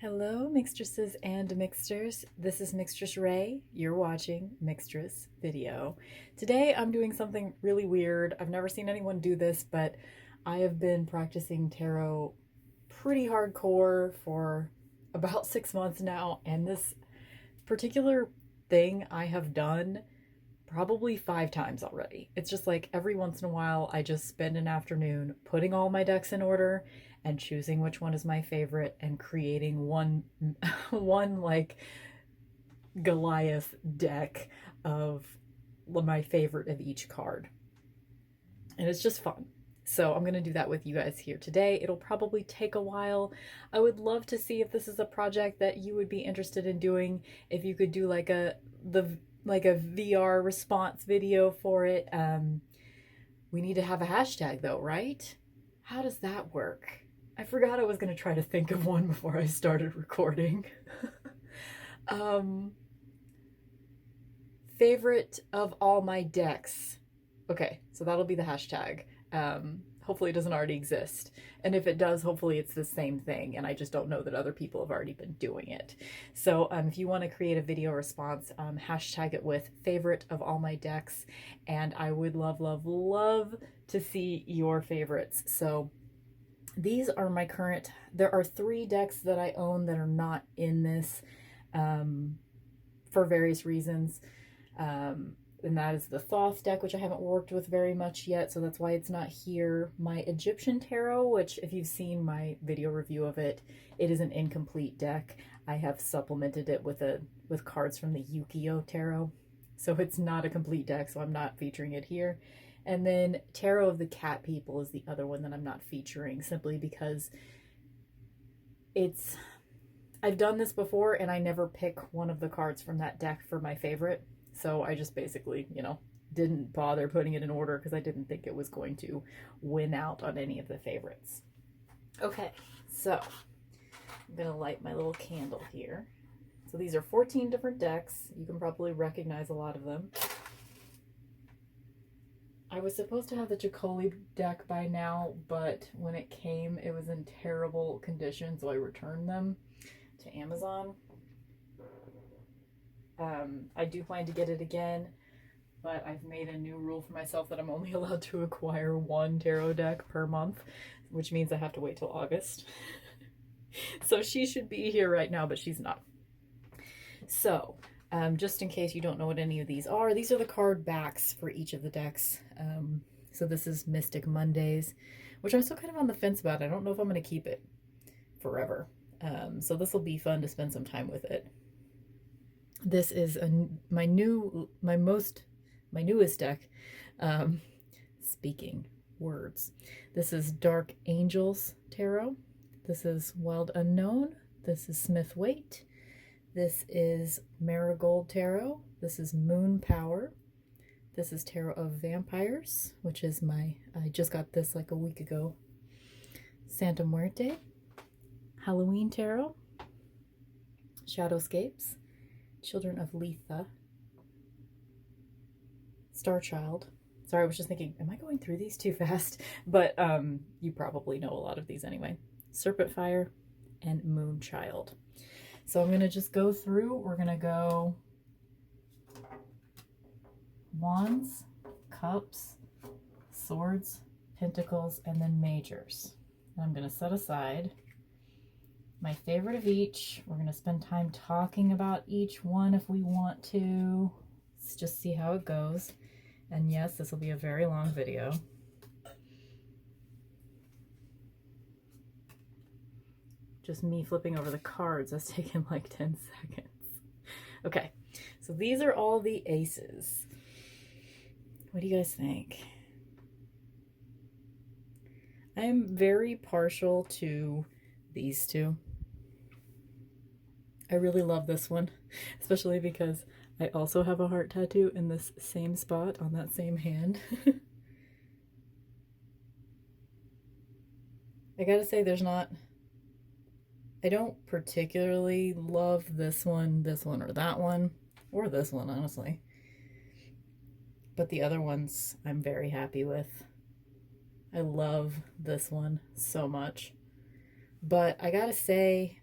Hello, Mixtresses and Mixters. This is Mixtress Ray. You're watching Mixtress Video. Today I'm doing something really weird. I've never seen anyone do this, but I have been practicing tarot pretty hardcore for about 6 months now, and this particular thing I have done probably 5 times already. It's just like every once in a while I just spend an afternoon putting all my decks in order and choosing which one is my favorite and creating one one like Goliath deck of my favorite of each card. And it's just fun. So I'm going to do that with you guys here today. It'll probably take a while. I would love to see if this is a project that you would be interested in doing. If you could do like a VR response video for it. We need to have a hashtag though, right? How does that work? I forgot I was going to try to think of one before I started recording. Favorite of all my decks. Okay, so that'll be the hashtag. Hopefully it doesn't already exist. And if it does, hopefully it's the same thing. And I just don't know that other people have already been doing it. So if you want to create a video response, hashtag it with favorite of all my decks. And I would love, love, love to see your favorites. So these are my current, there are 3 decks that I own that are not in this for various reasons. And that is the Thoth deck, which I haven't worked with very much yet, so that's why it's not here. My Egyptian Tarot, which if you've seen my video review of it, it is an incomplete deck. I have supplemented it with cards from the Yu-Gi-Oh Tarot, so it's not a complete deck, so I'm not featuring it here. And then Tarot of the Cat People is the other one that I'm not featuring, simply because I've done this before and I never pick one of the cards from that deck for my favorite. So I just basically, didn't bother putting it in order because I didn't think it was going to win out on any of the favorites. Okay, so I'm going to light my little candle here. So these are 14 different decks. You can probably recognize a lot of them. I was supposed to have the Chicoli deck by now, but when it came, it was in terrible condition, so I returned them to Amazon. I do plan to get it again, but I've made a new rule for myself that I'm only allowed to acquire 1 tarot deck per month, which means I have to wait till August. So she should be here right now, but she's not. So, just in case you don't know what any of these are the card backs for each of the decks. So this is Mystic Mondays, which I'm still kind of on the fence about. I don't know if I'm going to keep it forever. So this will be fun to spend some time with it. This is my newest deck. Speaking words. This is Dark Angels Tarot. This is Wild Unknown. This is Smith-Waite. This is Marigold Tarot. This is Moon Power. This is Tarot of Vampires, which is I just got this like a week ago. Santa Muerte. Halloween Tarot. Shadowscapes. Children of Letha. Starchild. Sorry, I was just thinking, am I going through these too fast? But you probably know a lot of these anyway. Serpent Fire and Moonchild. So I'm going to just go through. We're going to go Wands, Cups, Swords, Pentacles, and then Majors. And I'm going to set aside my favorite of each. We're going to spend time talking about each one if we want to. Let's just see how it goes. And yes, this will be a very long video. Just me flipping over the cards has taken like 10 seconds. Okay, so these are all the aces. What do you guys think? I am very partial to these two. I really love this one, especially because I also have a heart tattoo in this same spot on that same hand. I gotta say, I don't particularly love this one, or that one, or this one, honestly. But the other ones I'm very happy with. I love this one so much. But I gotta say,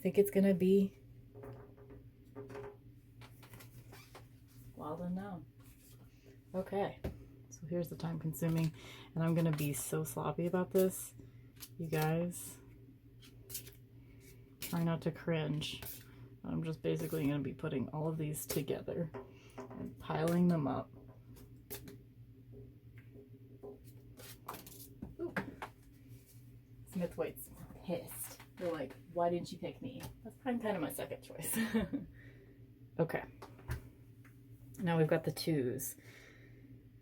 think it's gonna be Wild Unknown. Okay, so here's the time consuming, and I'm gonna be so sloppy about this, you guys. Try not to cringe. I'm just basically gonna be putting all of these together and piling them up. Ooh. Smith-Waite's pissed. They're like, why didn't you pick me? That's kind of my second choice. Okay. Now we've got the twos.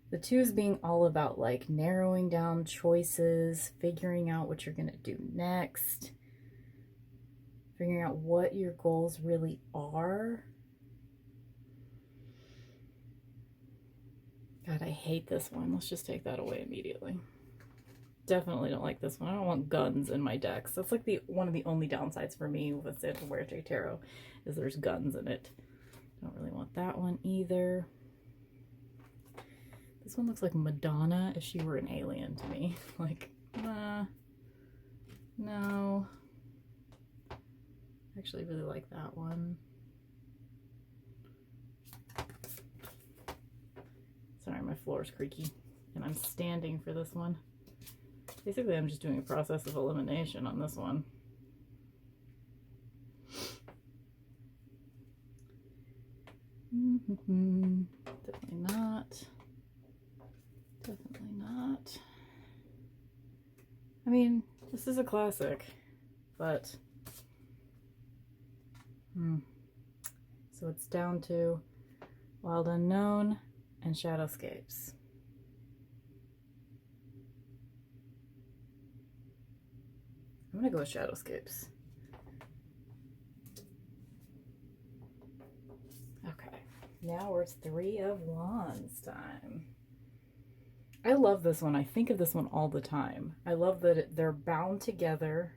The twos being all about like narrowing down choices, figuring out what you're gonna do next, figuring out what your goals really are. God, I hate this one. Let's just take that away immediately. Definitely don't like this one. I don't want guns in my decks. That's like one of the only downsides for me with SoundCloud Tarot is there's guns in it. Don't really want that one either. This one looks like Madonna if she were an alien to me. Like, no. I actually really like that one. Sorry, my floor is creaky and I'm standing for this one. Basically, I'm just doing a process of elimination on this one. Definitely not. Definitely not. I mean, this is a classic, but so it's down to Wild Unknown and Shadowscapes. I'm gonna go with Shadowscapes. Okay, now it's Three of Wands time. I love this one. I think of this one all the time. I love that they're bound together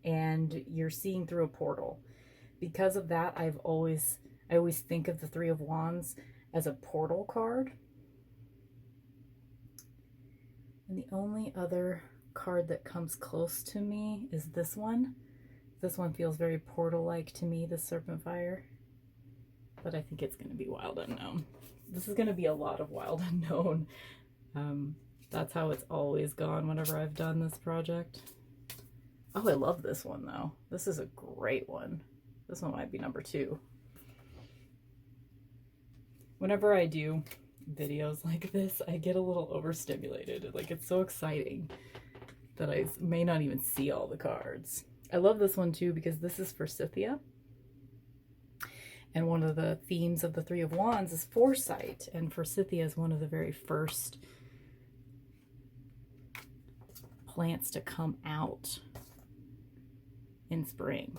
and you're seeing through a portal. Because of that, I always think of the Three of Wands as a portal card. And the only other card that comes close to me is this one. This one feels very portal-like to me, the Serpent Fire. But I think it's going to be Wild Unknown. This is going to be a lot of Wild Unknown. That's how it's always gone whenever I've done this project. Oh, I love this one though. This is a great one. This one might be number 2. Whenever I do videos like this, I get a little overstimulated. Like, it's so exciting that I may not even see all the cards. I love this one too because this is Forsythia. And one of the themes of the Three of Wands is foresight. And Forsythia is one of the very first plants to come out in spring.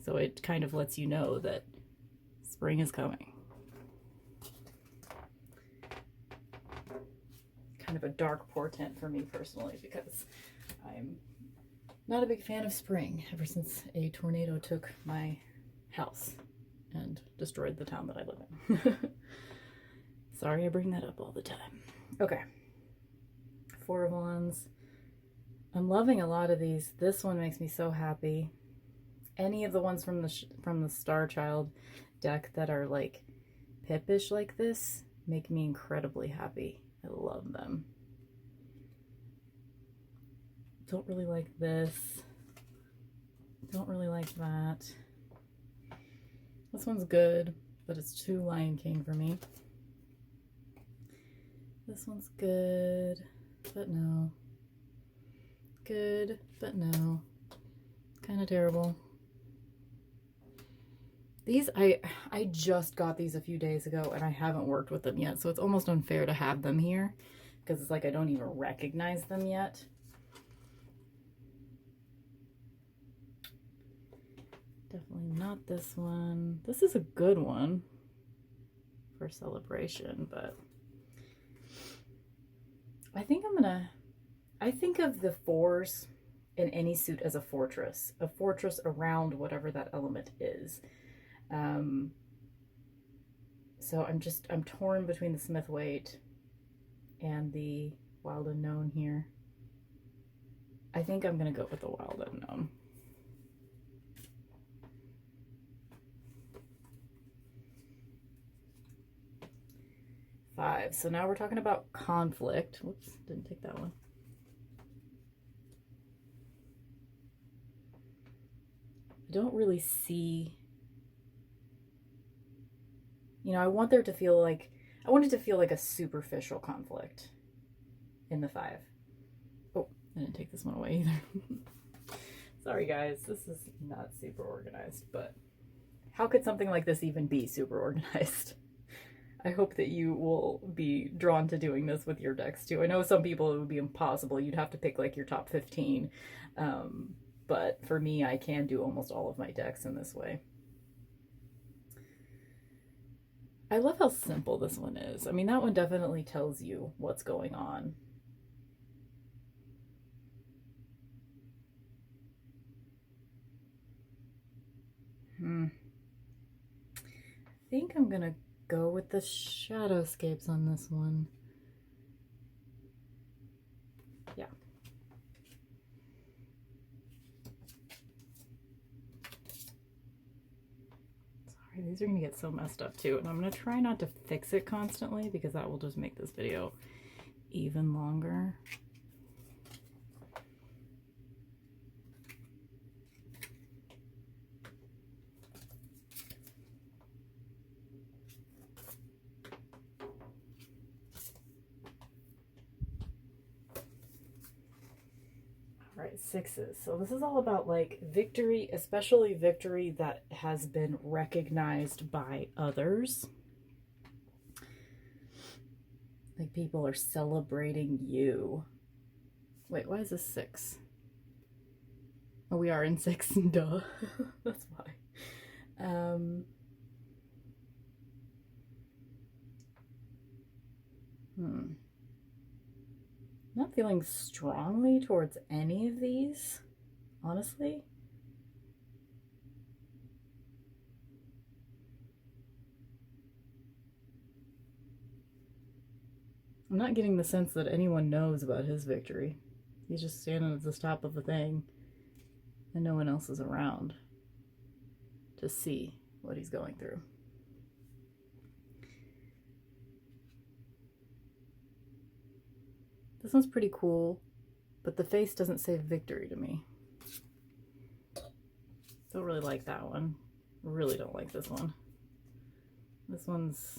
So it kind of lets you know that spring is coming. Kind of a dark portent for me personally because I'm not a big fan of spring ever since a tornado took my house and destroyed the town that I live in. Sorry I bring that up all the time. Okay. Four of Wands. I'm loving a lot of these. This one makes me so happy. Any of the ones from the Starchild deck that are like Pippish like this make me incredibly happy. I love them. Don't really like this. Don't really like that. This one's good, but it's too Lion King for me. This one's good, but no. Good, but no. Kind of terrible. These, I just got these a few days ago and I haven't worked with them yet, so it's almost unfair to have them here because it's like I don't even recognize them yet. Definitely not this one. This is a good one for celebration, but I think I think of the fours in any suit as a fortress around whatever that element is. So I'm torn between the smith-waite and the Wild Unknown here. I think I'm gonna go with the Wild Unknown. 5. So now we're talking about conflict. Whoops, didn't take that one. I don't really see, you know, I want it to feel like a superficial conflict in the 5. Oh, I didn't take this one away either. Sorry guys, this is not super organized, but how could something like this even be super organized? I hope that you will be drawn to doing this with your decks too. I know some people it would be impossible. You'd have to pick like your top 15. But for me, I can do almost all of my decks in this way. I love how simple this one is. I mean, that one definitely tells you what's going on. I think I'm gonna go with the shadowscapes on this one. Yeah. Sorry, these are gonna get so messed up too, and I'm gonna try not to fix it constantly because that will just make this video even longer. Right, 6s. So this is all about like victory, especially victory that has been recognized by others. Like people are celebrating you. Wait, why is this 6? Oh, we are in 6, duh. That's why. Not feeling strongly towards any of these, honestly. I'm not getting the sense that anyone knows about his victory. He's just standing at the top of the thing and no one else is around to see what he's going through. This one's pretty cool, but the face doesn't say victory to me. Don't really like that one. Really don't like this one. This one's,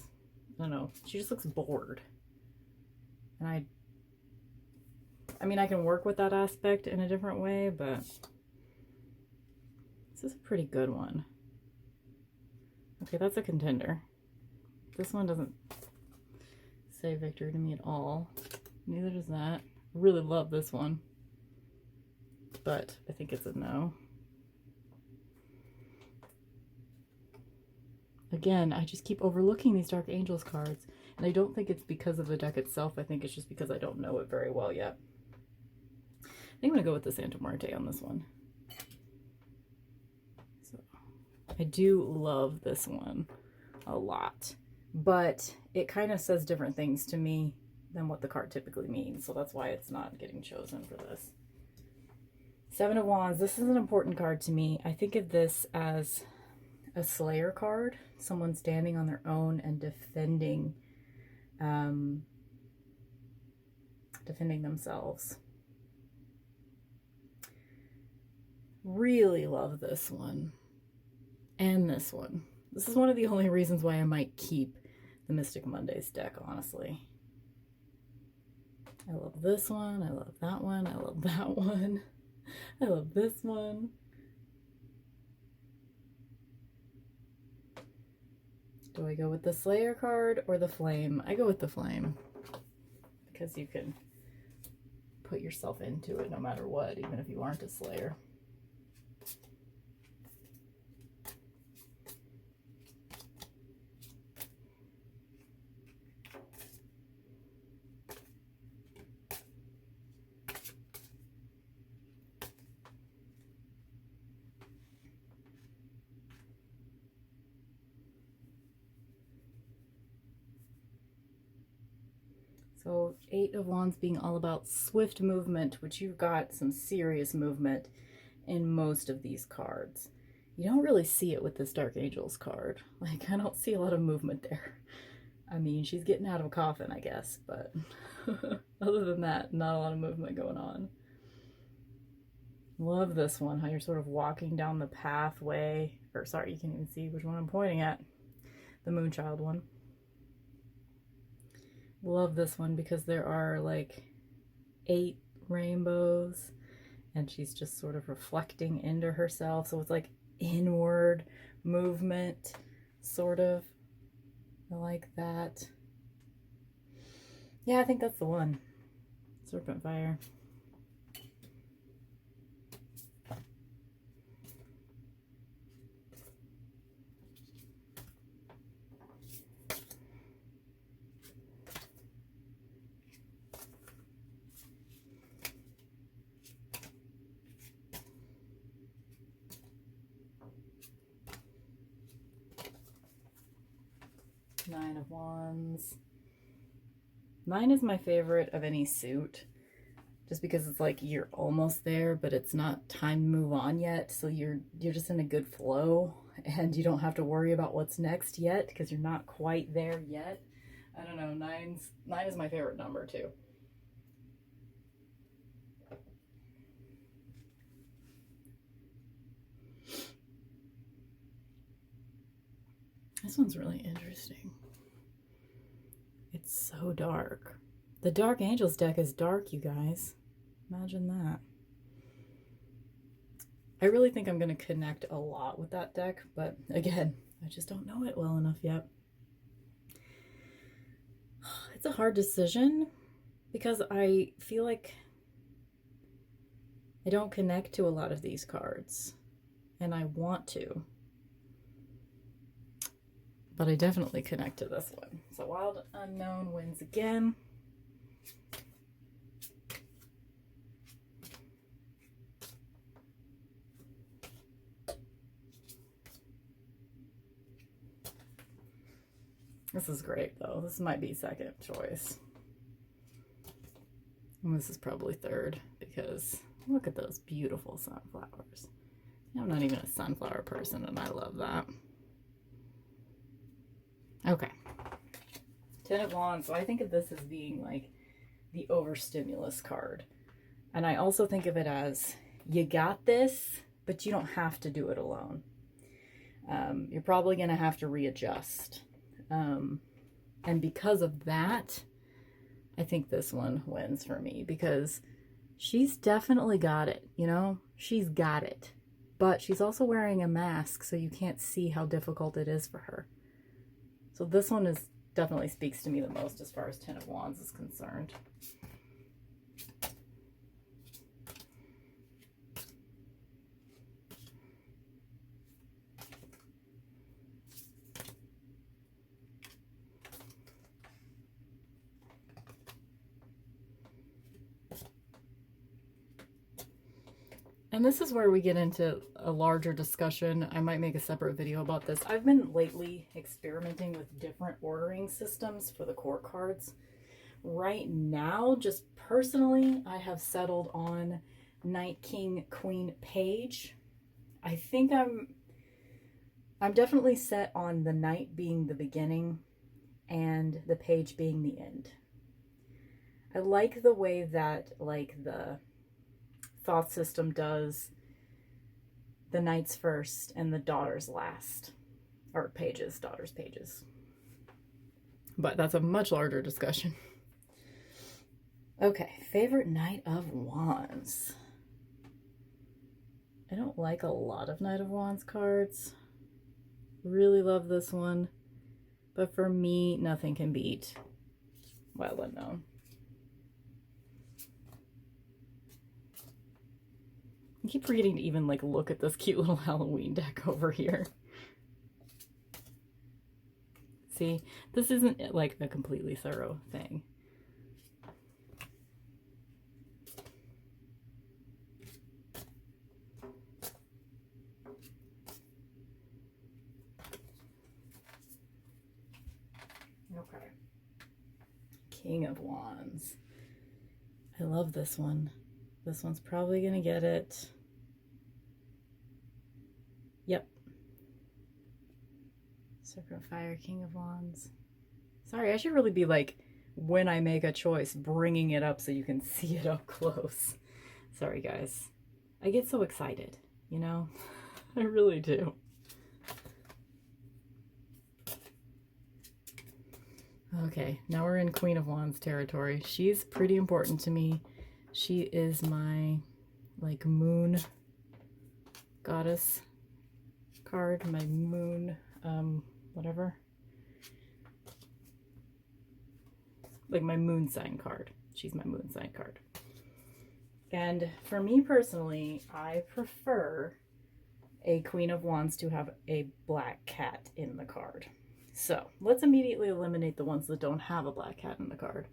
I don't know, she just looks bored. And I mean, I can work with that aspect in a different way, but this is a pretty good one. Okay, that's a contender. This one doesn't say victory to me at all. Neither does that. I really love this one, but I think it's a no. Again, I just keep overlooking these Dark Angels cards, and I don't think it's because of the deck itself. I think it's just because I don't know it very well yet. I think I'm going to go with the Santa Muerte on this one. So, I do love this one a lot, but it kind of says different things to me than what the card typically means, so that's why it's not getting chosen for this. 7 of Wands. This is an important card to me. I think of this as a Slayer card, someone standing on their own and defending themselves. Really love this one and this one. This is one of the only reasons why I might keep the Mystic Mondays deck, honestly. I love this one, I love that one, I love that one, I love this one. Do I go with the Slayer card or the Flame? I go with the Flame, because you can put yourself into it no matter what, even if you aren't a Slayer. So 8 of Wands being all about swift movement, which you've got some serious movement in most of these cards. You don't really see it with this Dark Angels card. Like, I don't see a lot of movement there. I mean, she's getting out of a coffin, I guess, but other than that, not a lot of movement going on. Love this one, how you're sort of walking down the pathway, or sorry, you can't even see which one I'm pointing at. The Moonchild one. Love this one because there are like 8 rainbows and she's just sort of reflecting into herself. So it's like inward movement, sort of. I like that. Yeah, I think that's the one. Serpent Fire. Nine of Wands. 9 is my favorite of any suit, just because it's like you're almost there, but it's not time to move on yet. So you're just in a good flow, and you don't have to worry about what's next yet because you're not quite there yet. I don't know. 9 is my favorite number too. This one's really interesting. It's so dark. The Dark Angels deck is dark, you guys. Imagine that. I really think I'm going to connect a lot with that deck, but again, I just don't know it well enough yet. It's a hard decision because I feel like I don't connect to a lot of these cards, and I want to. But I definitely connect to this one. So Wild Unknown wins again. This is great though. This might be second choice. And this is probably third because look at those beautiful sunflowers. I'm not even a sunflower person and I love that. Okay. 10 of Wands. So I think of this as being like the overstimulus card. And I also think of it as you got this, but you don't have to do it alone. You're probably going to have to readjust. And because of that, I think this one wins for me because she's definitely got it, you know? She's got it. But she's also wearing a mask, so you can't see how difficult it is for her. So this one definitely speaks to me the most as far as 10 of Wands is concerned. And this is where we get into a larger discussion. I might make a separate video about this. I've been lately experimenting with different ordering systems for the court cards. Right now, just personally, I have settled on Knight, King, Queen, Page. I think I'm definitely set on the Knight being the beginning and the Page being the end. I like the way that like the thought system does the Knights first and the daughters last, or pages, daughters, pages. But that's a much larger discussion. Okay, favorite Knight of Wands. I don't like a lot of Knight of Wands cards. Really love this one. But for me, nothing can beat Wild Unknown. I keep forgetting to even like look at this cute little Halloween deck over here. See, this isn't like a completely thorough thing. Okay. King of Wands. I love this one. This one's probably gonna get it. Yep. Serpent Fire, King of Wands. Sorry, I should really be like, when I make a choice, bringing it up so you can see it up close. Sorry, guys. I get so excited, you know? I really do. Okay, now we're in Queen of Wands territory. She's pretty important to me. She is my, like, moon goddess card, my moon, whatever. Like my moon sign card. She's my moon sign card. And for me personally, I prefer a Queen of Wands to have a black cat in the card. So let's immediately eliminate the ones that don't have a black cat in the card.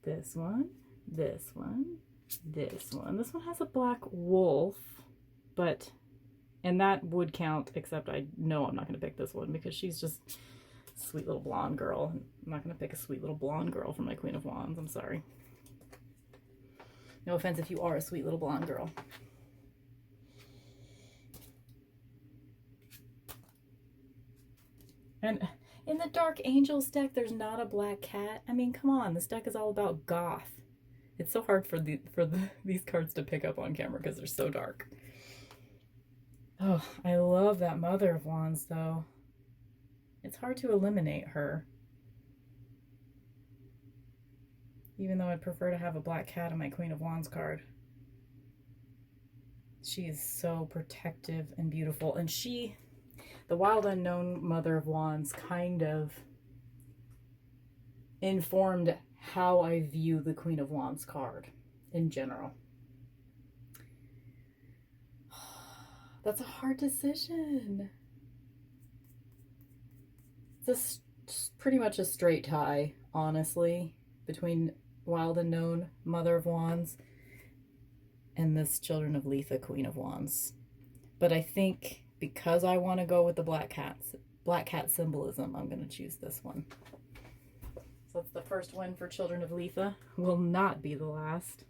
This one, this one, this one. This one has a black wolf, but, and that would count, except I know I'm not going to pick this one because she's just a sweet little blonde girl. I'm not going to pick a sweet little blonde girl for my Queen of Wands. I'm sorry. No offense if you are a sweet little blonde girl. And in the Dark Angels deck, there's not a black cat. I mean, come on, this deck is all about goth. It's so hard for these cards to pick up on camera because they're so dark. Oh, I love that Mother of Wands, though. It's hard to eliminate her. Even though I'd prefer to have a black cat in my Queen of Wands card. She is so protective and beautiful. And she, the Wild Unknown Mother of Wands, kind of informed how I view the Queen of Wands card in general. That's a hard decision. It's pretty much a straight tie, honestly, between Wild Unknown Mother of Wands and this Children of Letha Queen of Wands. But I think because I want to go with the black cat symbolism, I'm going to choose this one. So that's the first win for Children of Letha. Will not be the last.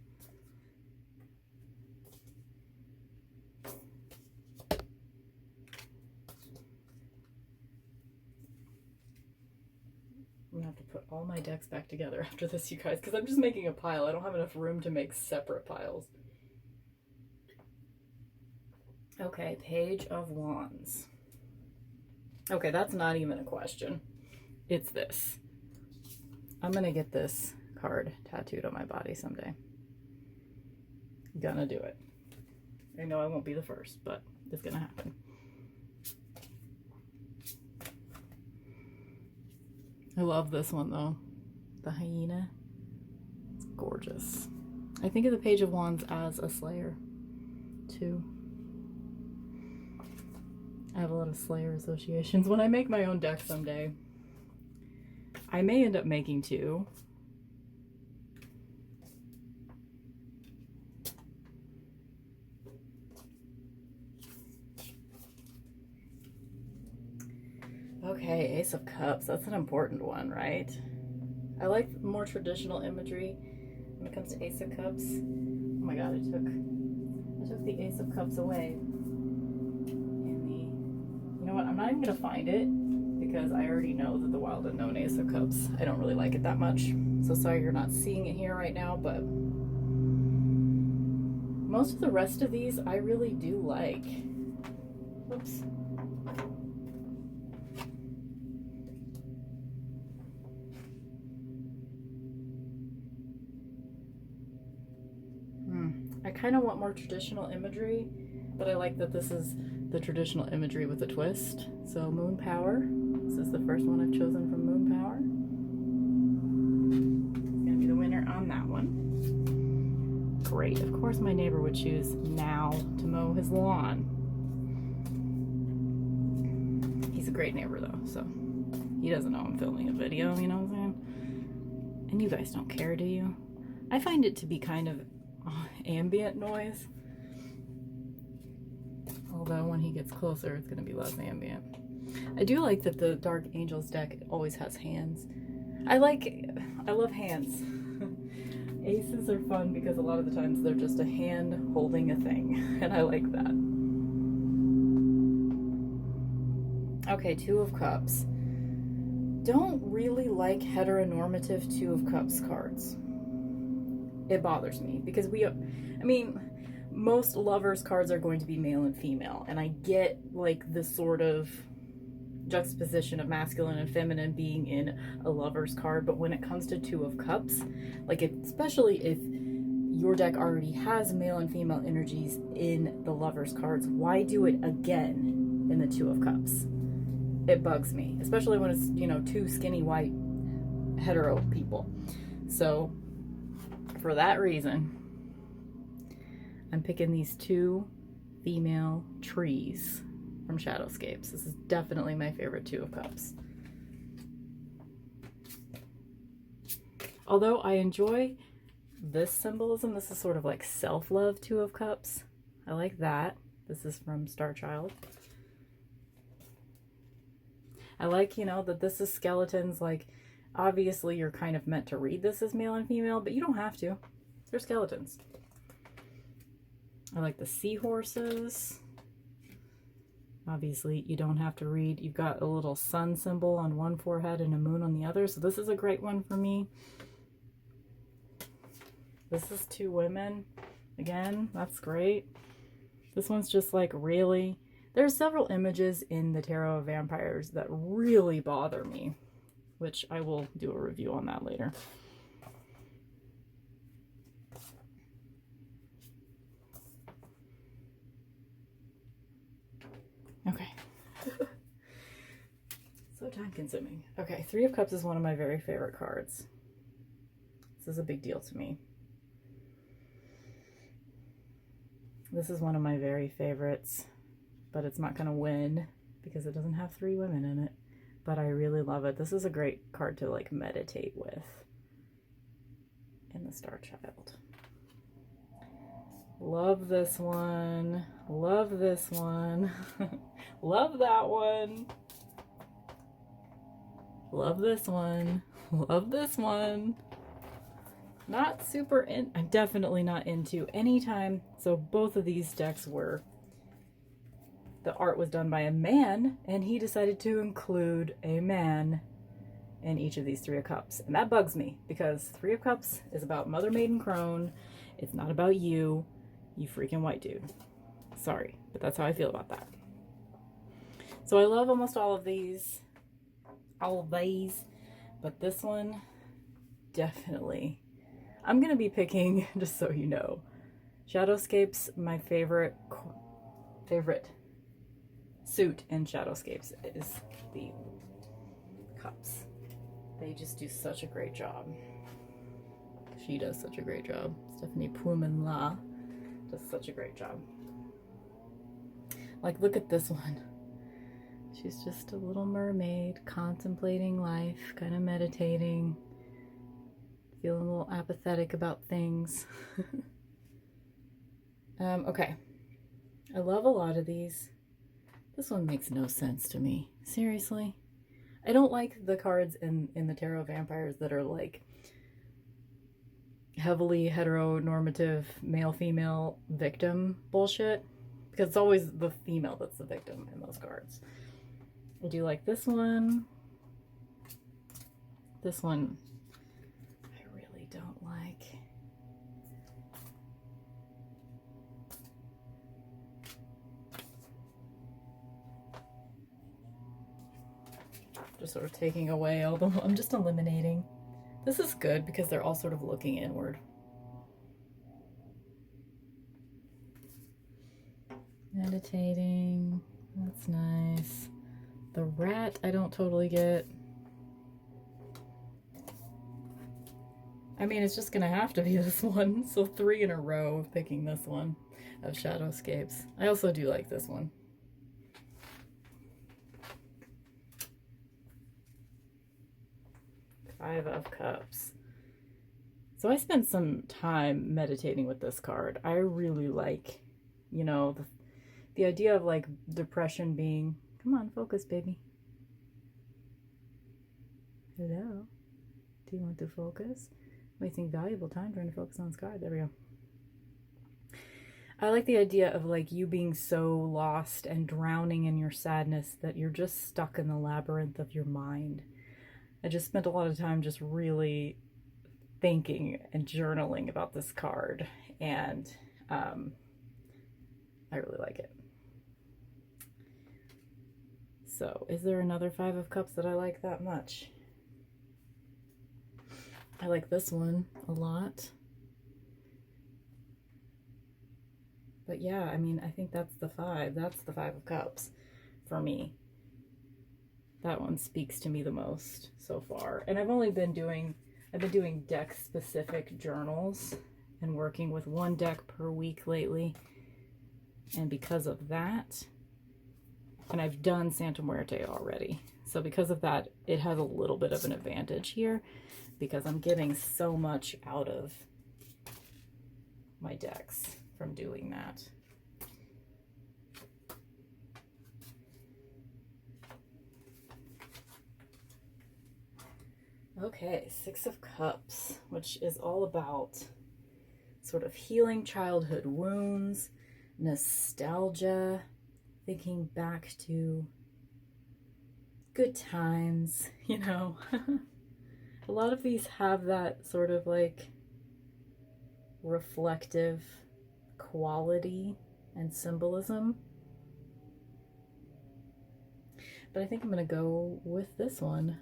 I'm going to have to put all my decks back together after this, you guys, because I'm just making a pile. I don't have enough room to make separate piles. Okay, Page of Wands. Okay, that's not even a question. It's this. I'm going to get this card tattooed on my body someday. Gonna do it. I know I won't be the first, but it's going to happen. I love this one, though. The hyena. It's gorgeous. I think of the Page of Wands as a Slayer, too. I have a lot of Slayer associations. When I make my own deck someday, I may end up making two. Okay, Ace of Cups. That's an important one, right? I like more traditional imagery when it comes to Ace of Cups. Oh my god, I took the Ace of Cups away. You know what? I'm not even gonna find it because I already know that the Wild Unknown Ace of Cups, I don't really like it that much. So sorry you're not seeing it here right now, but most of the rest of these I really do like. Whoops. I kind of want more traditional imagery, but I like that this is the traditional imagery with a twist. So Moon Power. This is the first one I've chosen from Moon Power. It's going to be the winner on that one. Great. Of course my neighbor would choose Now to mow his lawn. He's a great neighbor though, so he doesn't know I'm filming a video, you know what I'm saying? And you guys don't care, do you? I find it to be kind of ambient noise. Although when he gets closer, it's going to be less ambient. I do like that the Dark Angels deck always has hands. I love hands. Aces are fun because a lot of the times they're just a hand holding a thing, and I like that. Okay, Two of Cups. don't really like heteronormative Two of Cups cards. It bothers me because most lovers cards are going to be male and female, and I get like the sort of juxtaposition of masculine and feminine being in a lover's card, but when it comes to Two of Cups, like especially if your deck already has male and female energies in the lover's cards, why do it again in the Two of Cups? It bugs me, especially when it's, you know, two skinny white hetero people. So for that reason, I'm picking these two female trees from Shadowscapes. This is definitely my favorite Two of Cups. Although I enjoy this symbolism, this is sort of like self-love Two of Cups. I like that. This is from Starchild. I like, you know, that this is skeletons. Like, obviously you're kind of meant to read this as male and female, but you don't have to. They're skeletons. I like the seahorses. Obviously, you don't have to read. You've got a little sun symbol on one forehead and a moon on the other, so this is a great one for me. This is two women. Again, that's great. This one's just like, really? There's several images in the Tarot of Vampires that really bother me, which I will do a review on that later. Okay. So time consuming. Okay, Three of Cups is one of my very favorite cards. This is a big deal to me. This is one of my very favorites, but it's not going to win because it doesn't have three women in it. But I really love it. This is a great card to like meditate with in the Starchild. Love this one. Love this one. Love that one. Love this one. Love this one. Not super in. I'm definitely not into anytime. So both of these decks were, the art was done by a man, and he decided to include a man in each of these Three of Cups. And that bugs me because Three of Cups is about Mother Maiden Crone. It's not about you, you freaking white dude. Sorry, but that's how I feel about that. So I love almost all of these, but this one, definitely. I'm going to be picking, just so you know, Shadowscapes, my favorite suit in Shadowscapes is the cups. They just do such a great job. She does such a great job. Stephanie Pumanla does such a great job. Like, look at this one. She's just a little mermaid contemplating life, kind of meditating, feeling a little apathetic about things. Okay. I love a lot of these. This one makes no sense to me. Seriously. I don't like the cards in the Tarot of Vampires that are like heavily heteronormative male-female victim bullshit, because it's always the female that's the victim in those cards. I do like this one. This one I really don't like. Just sort of taking away all the, I'm just eliminating. This is good because they're all sort of looking inward. Meditating, that's nice. The rat, I don't totally get. I mean, it's just gonna have to be this one. So 3 in a row of picking this one of Shadowscapes. I also do like this one. Five of Cups. So I spent some time meditating with this card. I really like, you know, the idea of like depression being, come on, focus, baby. Hello. Do you want to focus? Wasting valuable time trying to focus on this card. There we go. I like the idea of like you being so lost and drowning in your sadness that you're just stuck in the labyrinth of your mind. I just spent a lot of time just really thinking and journaling about this card, and I really like it. So, is there another Five of Cups that I like that much? I like this one a lot. But yeah, I mean, I think that's the five. That's the Five of Cups for me. That one speaks to me the most so far. And I've been doing deck specific journals and working with one deck per week lately. And because of that, and I've done Santa Muerte already. So because of that, it has a little bit of an advantage here because I'm getting so much out of my decks from doing that. Okay, Six of Cups, which is all about sort of healing childhood wounds, nostalgia, thinking back to good times, you know. A lot of these have that sort of like reflective quality and symbolism. But I think I'm going to go with this one.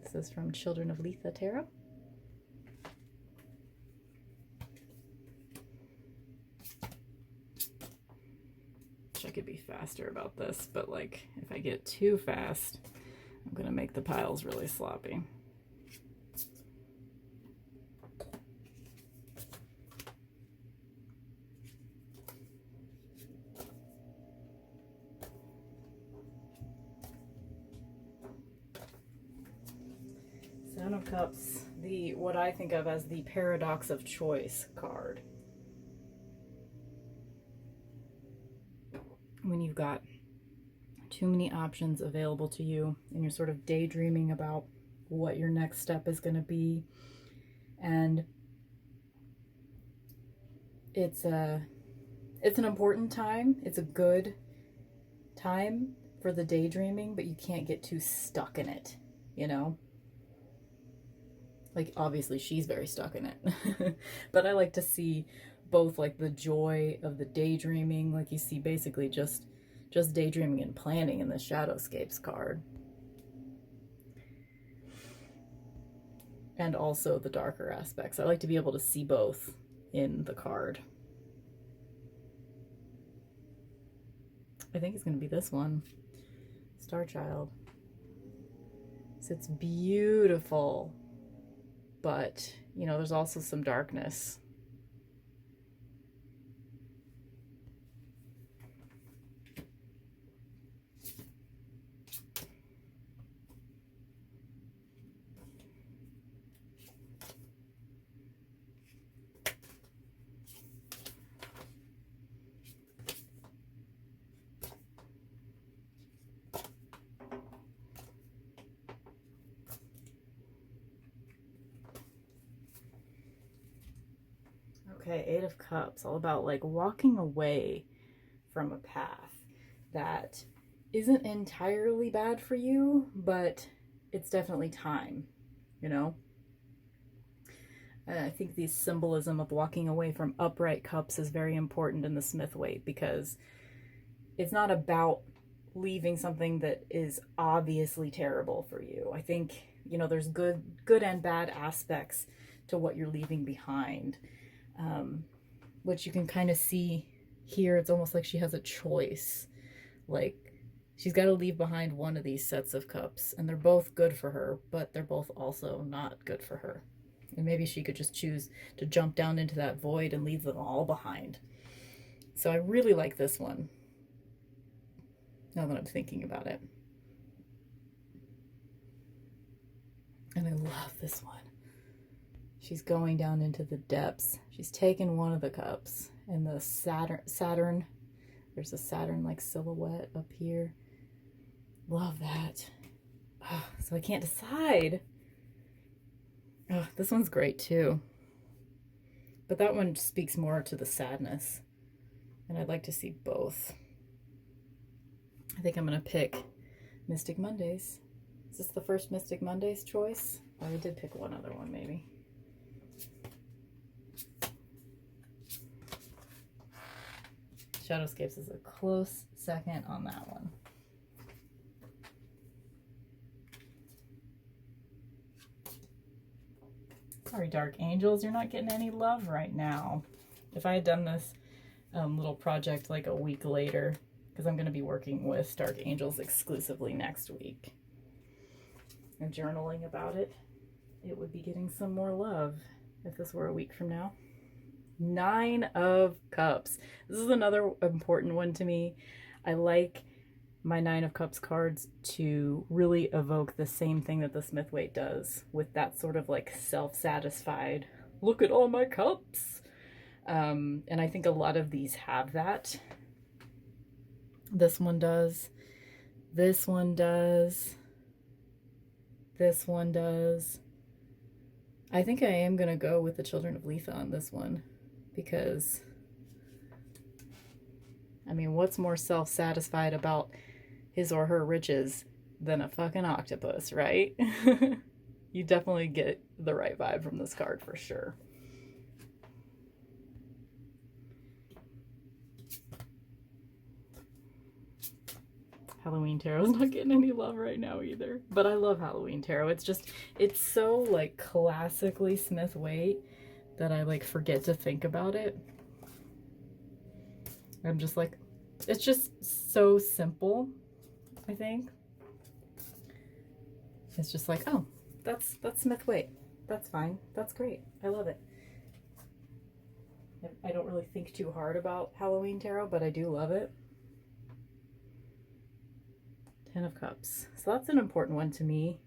This is from Children of Letha Tarot. I could be faster about this, but like if I get too fast, I'm gonna make the piles really sloppy. Seven of Cups, what I think of as the paradox of choice card. When you've got too many options available to you and you're sort of daydreaming about what your next step is going to be, and it's an important time, it's a good time for the daydreaming, but you can't get too stuck in it, you know? Like, obviously she's very stuck in it. But I like to see both like the joy of the daydreaming, like you see basically just daydreaming and planning in the Shadowscapes card, and also the darker aspects. I like to be able to see both in the card. I think it's going to be this one, Starchild. So it's beautiful, but you know, there's also some darkness. Okay, Eight of Cups, all about like walking away from a path that isn't entirely bad for you, but it's definitely time, you know? I think the symbolism of walking away from upright cups is very important in the smith-waite, because it's not about leaving something that is obviously terrible for you. I think, you know, there's good and bad aspects to what you're leaving behind, which you can kind of see here. It's almost like she has a choice. Like, she's got to leave behind one of these sets of cups, and they're both good for her, but they're both also not good for her. And maybe she could just choose to jump down into that void and leave them all behind. So I really like this one, now that I'm thinking about it. And I love this one. She's going down into the depths. She's taken one of the cups, and the Saturn, there's a Saturn-like silhouette up here. Love that. Oh, so I can't decide. Oh, this one's great too. But that one speaks more to the sadness and I'd like to see both. I think I'm going to pick Mystic Mondays. Is this the first Mystic Mondays choice? Oh, I did pick one other one, maybe. Shadowscapes is a close second on that one. Sorry, Dark Angels, you're not getting any love right now. If I had done this little project like a week later, because I'm going to be working with Dark Angels exclusively next week and journaling about it, it would be getting some more love if this were a week from now. 9 of Cups. This is another important one to me. I like my 9 of Cups cards to really evoke the same thing that the smith-waite does, with that sort of like self-satisfied, look at all my cups. And I think a lot of these have that. This one does. This one does. This one does. I think I am going to go with the Children of Letha on this one, because, I mean, what's more self-satisfied about his or her riches than a fucking octopus, right? You definitely get the right vibe from this card for sure. Halloween Tarot's not getting any love right now either, but I love Halloween Tarot. It's just, it's so like classically smith-waite that I like forget to think about it. I'm just like, it's just so simple, I think. It's just like, oh, that's smith-waite. That's fine. That's great. I love it. I don't really think too hard about Halloween Tarot, but I do love it. 10 of Cups. So that's an important one to me.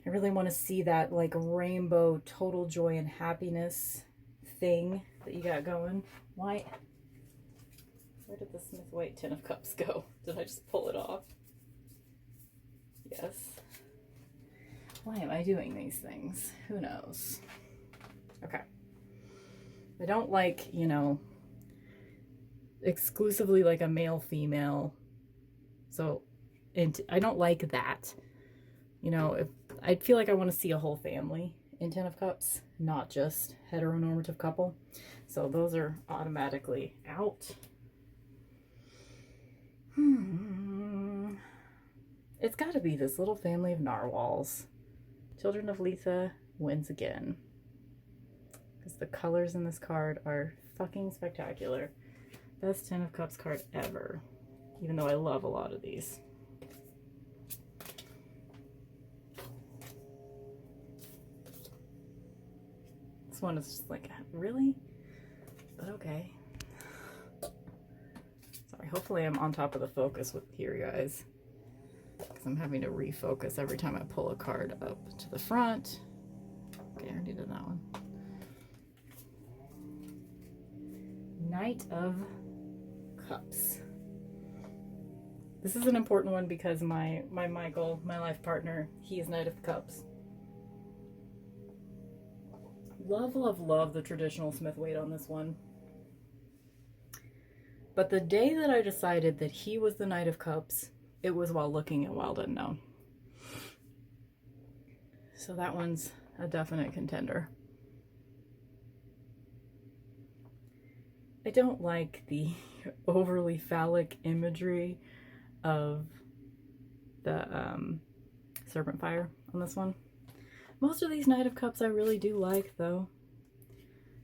I really want to see that like rainbow, total joy and happiness thing that you got going. Why? Where did the smith-waite 10 of Cups go? Did I just pull it off? Yes. Why am I doing these things? Who knows? Okay. I don't like, you know, exclusively like a male-female. So, and I don't like that. You know, if I feel like I want to see a whole family in 10 of Cups, not just heteronormative couple. So those are automatically out. It's got to be this little family of narwhals. Children of Letha wins again. Because the colors in this card are fucking spectacular. Best 10 of Cups card ever. Even though I love a lot of these. This one is just like, really? But okay. Sorry, hopefully I'm on top of the focus with here, guys. Because I'm having to refocus every time I pull a card up to the front. Okay, I already did that one. Knight of Cups. This is an important one because my Michael, my life partner, he is Knight of Cups. Love, love, love the traditional smith-waite on this one. But the day that I decided that he was the Knight of Cups, it was while looking at Wild Unknown. So that one's a definite contender. I don't like the overly phallic imagery of the serpent fire on this one. Most of these Knight of Cups I really do like though.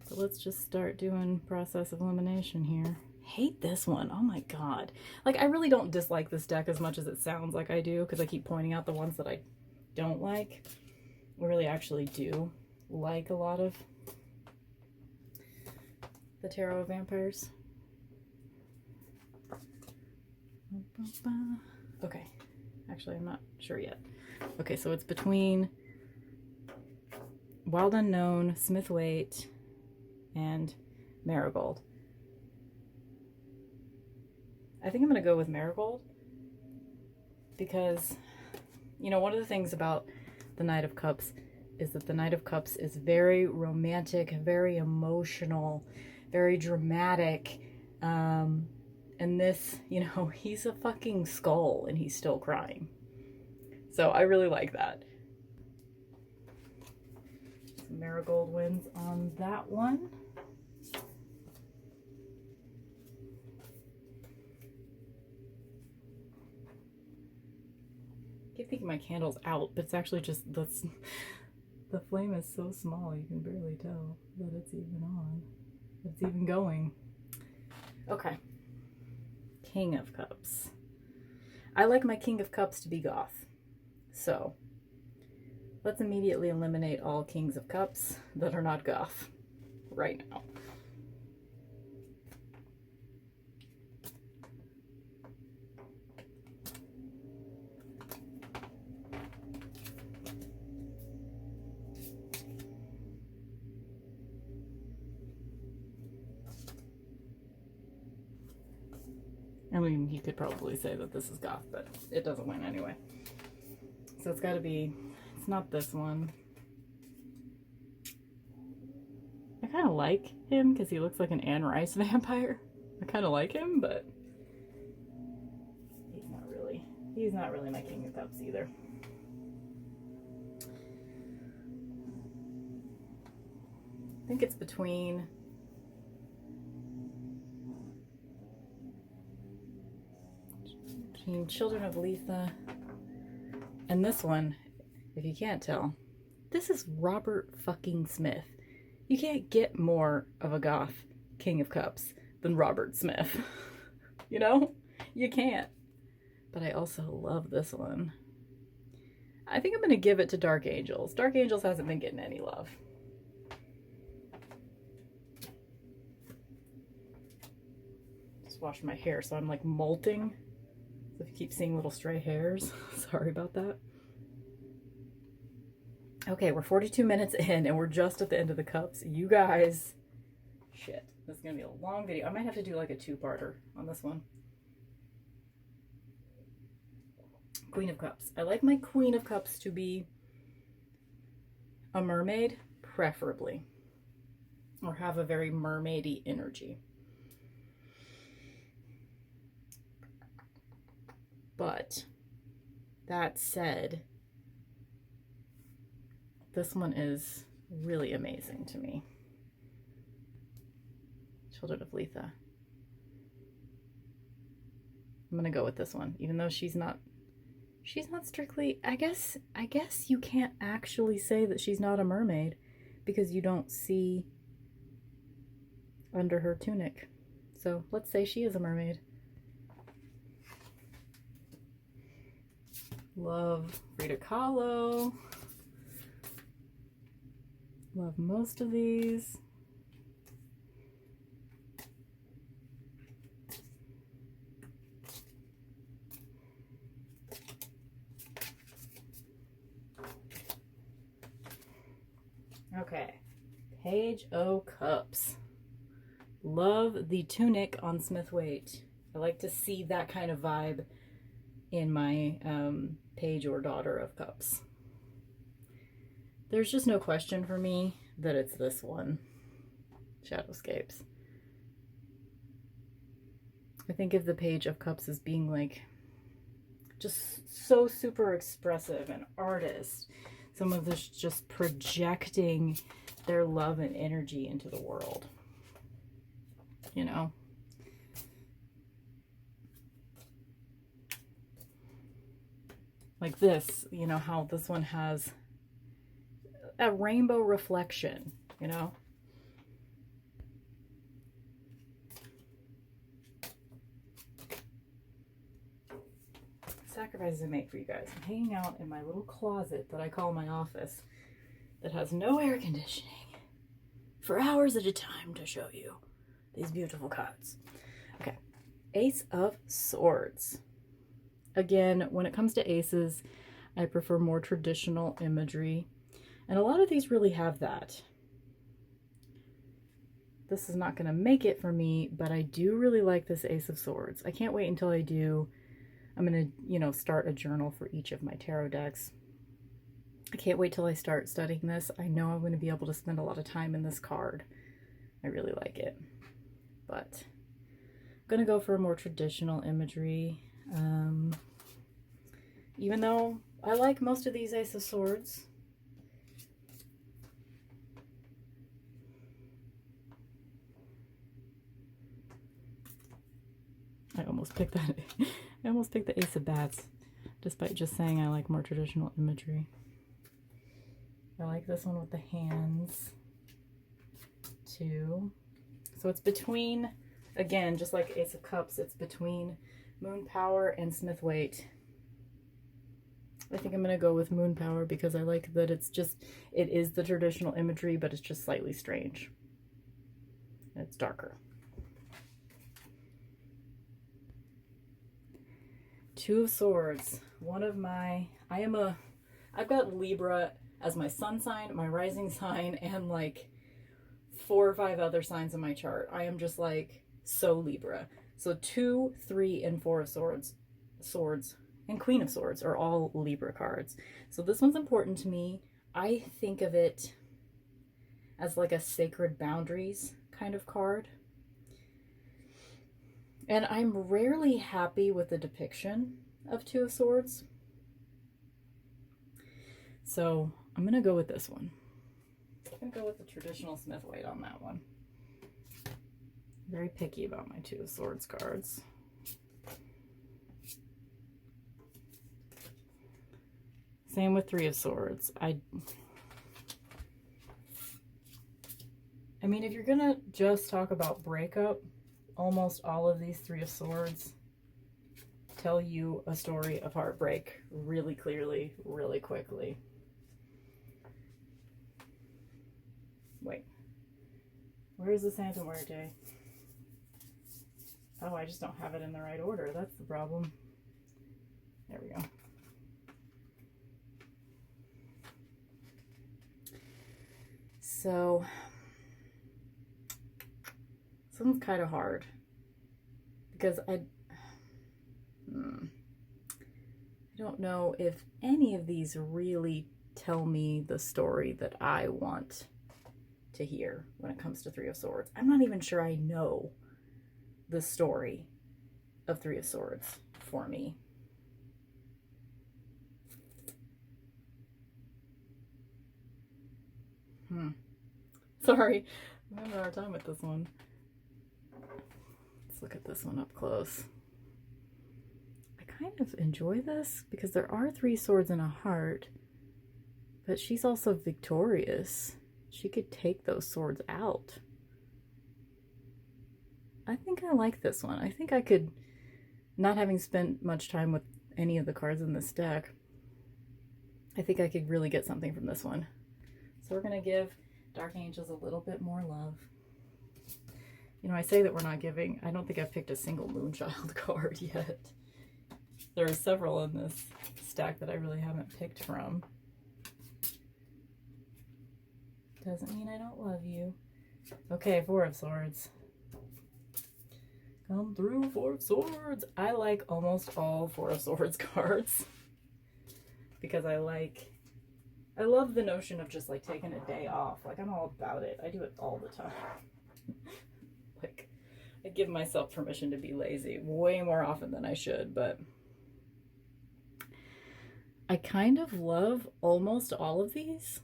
So let's just start doing process of elimination here. Hate this one. Oh my god. Like, I really don't dislike this deck as much as it sounds like I do, because I keep pointing out the ones that I don't like. I really actually do like a lot of the Tarot of Vampires. Okay, actually I'm not sure yet. Okay, so it's between Wild Unknown, smith-waite, and Marigold. I think I'm gonna go with Marigold because, you know, one of the things about the Knight of Cups is that the Knight of Cups is very romantic, very emotional, very dramatic, And this, you know, he's a fucking skull and he's still crying. So I really like that. Some marigold winds on that one. I keep thinking my candle's out, but it's actually just the flame is so small you can barely tell that it's even on. It's even going. Okay. King of Cups. I like my King of Cups to be goth. So let's immediately eliminate all Kings of Cups that are not goth right now. I mean, you could probably say that this is goth, but it doesn't win anyway. So it's got to be, it's not this one. I kind of like him because he looks like an Anne Rice vampire. I kind of like him, but he's not really my King of Cups either. I think it's between Children of Letha and this one. If you can't tell, this is Robert fucking Smith. You can't get more of a goth King of Cups than Robert Smith. You know? You can't. But I also love this one. I think I'm going to give it to Dark Angels. Dark Angels hasn't been getting any love. Just washed my hair, so I'm like molting. So if you keep seeing little stray hairs, sorry about that. Okay, we're 42 minutes in and we're just at the end of the cups. You guys, shit, this is gonna be a long video. I might have to do like a two-parter on this one. Queen of Cups. I like my Queen of Cups to be a mermaid, preferably, or have a very mermaidy energy. But that said, this one is really amazing to me. Children of Letha. I'm gonna go with this one, even though she's not strictly, I guess you can't actually say that she's not a mermaid because you don't see under her tunic. So let's say she is a mermaid. Love Frida Kahlo. Love most of these. Okay, Page O' Cups. Love the tunic on smith-waite. I like to see that kind of vibe in my Page or Daughter of Cups. There's just no question for me that it's this one, Shadowscapes. I think of the Page of Cups as being like just so super expressive and artist. Some of this just projecting their love and energy into the world, you know? Like this, you know, how this one has a rainbow reflection, you know? Sacrifices I make for you guys. I'm hanging out in my little closet that I call my office that has no air conditioning for hours at a time to show you these beautiful cards. Okay, Ace of Swords. Again, when it comes to aces, I prefer more traditional imagery, and a lot of these really have that. This is not going to make it for me, but I do really like this Ace of Swords. I can't wait until I do. I'm going to, you know, start a journal for each of my tarot decks. I can't wait till I start studying this. I know I'm going to be able to spend a lot of time in this card. I really like it. But gonna go for a more traditional imagery. Even though I like most of these Ace of Swords. I almost picked that. I almost picked the Ace of Bats, despite just saying I like more traditional imagery. I like this one with the hands, too. So it's between, again, just like Ace of Cups, it's between Moon Power and Smith-waite. I think I'm going to go with Moon Power because I like that it is the traditional imagery, but it's just slightly strange. And it's darker. Two of Swords. I've got Libra as my sun sign, my rising sign, and like 4 or 5 other signs in my chart. I am just like so Libra. So 2, 3, and 4 of Swords, and Queen of Swords are all Libra cards. So this one's important to me. I think of it as like a sacred boundaries kind of card. And I'm rarely happy with the depiction of 2 of Swords. So I'm going to go with this one. I'm going to go with the traditional Smith-waite on that one. Very picky about my 2 of Swords cards. Same with 3 of Swords. I mean, if you're gonna just talk about breakup, almost all of these 3 of Swords tell you a story of heartbreak really clearly, really quickly. Wait. Where's the Santa Muerte? Oh, I just don't have it in the right order. That's the problem. There we go. So, this one's kind of hard because I don't know if any of these really tell me the story that I want to hear when it comes to 3 of Swords. I'm not even sure I know the story of 3 of Swords for me. Sorry, I'm having a hard time with this one. Let's look at this one up close. I kind of enjoy this because there are 3 swords and a heart, but she's also victorious. She could take those swords out. I think I like this one. I think I could, not having spent much time with any of the cards in this deck, I think I could really get something from this one. So we're going to give Dark Angels a little bit more love. You know, I say that we're not giving, I don't think I've picked a single Moonchild card yet. There are several in this stack that I really haven't picked from. Doesn't mean I don't love you. Okay, 4 of Swords. Come through, 4 of Swords. I like almost all 4 of Swords cards because I love the notion of just like taking a day off. Like, I'm all about it. I do it all the time. Like, I give myself permission to be lazy way more often than I should, but I kind of love almost all of these.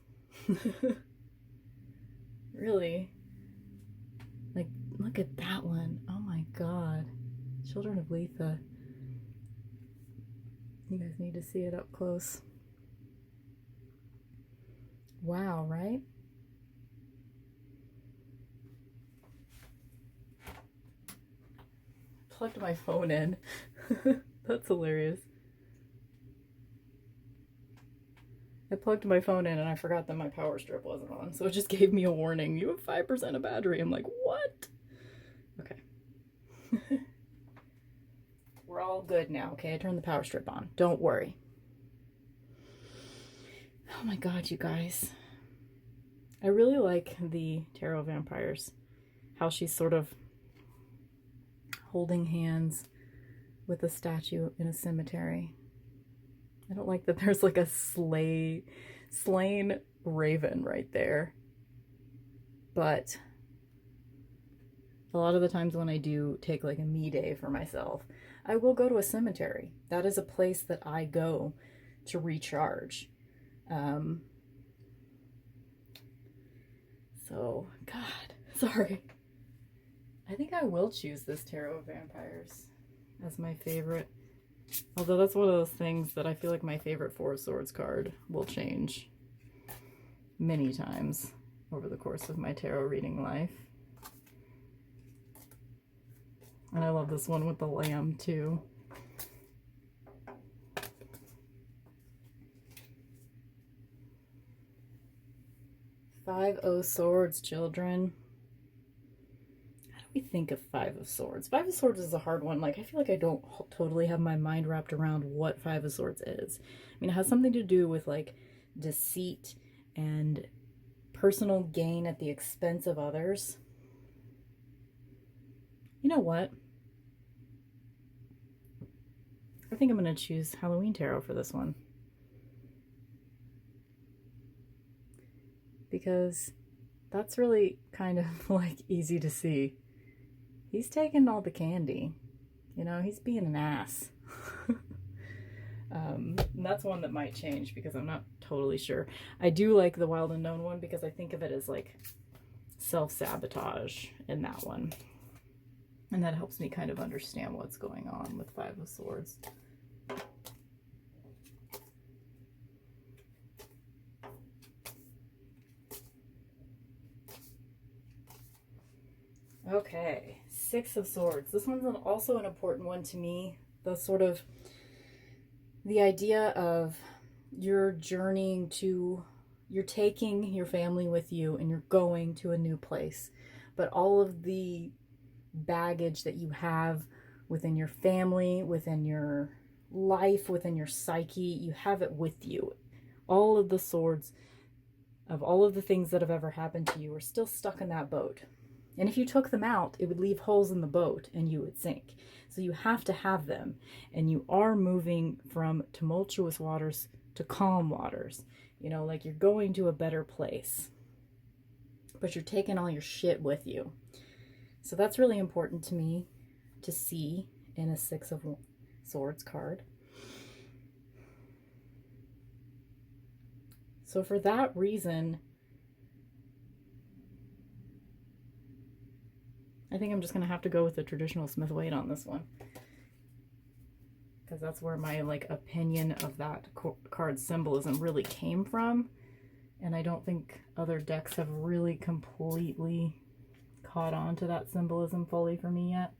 Really. Like, look at that one. Oh my god. Children of Letha. You guys need to see it up close. Wow, right? Plugged my phone in. That's hilarious. I plugged my phone in and I forgot that my power strip wasn't on, so it just gave me a warning. You have 5% of battery. I'm like, what? Okay. We're all good now, okay? I turned the power strip on. Don't worry. Oh my god, you guys. I really like the Tarot Vampires. How she's sort of holding hands with a statue in a cemetery. I don't like that there's like a slain raven right there. But A lot of the times when I do take like a me day for myself, I will go to a cemetery. That is a place that I go to recharge. Um, so, God, sorry. I think I will choose this Tarot of Vampires as my favorite. Although that's one of those things that I feel like my favorite Four of Swords card will change many times over the course of my tarot reading life. And I love this one with the lamb too. Five of Swords, children. How do we think of Five of Swords? Five of Swords is a hard one. Like, I feel like I don't totally have my mind wrapped around what Five of Swords is. I mean, it has something to do with like deceit and personal gain at the expense of others. You know what? I think I'm going to choose Halloween Tarot for this one. Because that's really kind of like easy to see. He's taking all the candy. You know, he's being an ass. And that's one that might change because I'm not totally sure. I do like the Wild Unknown one because I think of it as like self-sabotage in that one. And that helps me kind of understand what's going on with Five of Swords. Okay, Six of Swords. This one's also an important one to me. The idea of you're journeying to, you're taking your family with you and you're going to a new place. But all of the baggage that you have within your family, within your life, within your psyche, you have it with you. All of the swords of all of the things that have ever happened to you are still stuck in that boat. And if you took them out, it would leave holes in the boat and you would sink. So you have to have them. And you are moving from tumultuous waters to calm waters. You know, like you're going to a better place. But you're taking all your shit with you. So that's really important to me to see in a Six of Swords card. So for that reason, I think I'm just going to have to go with the traditional smith-waite on this one. Because that's where my like opinion of that card symbolism really came from. And I don't think other decks have really completely caught on to that symbolism fully for me yet.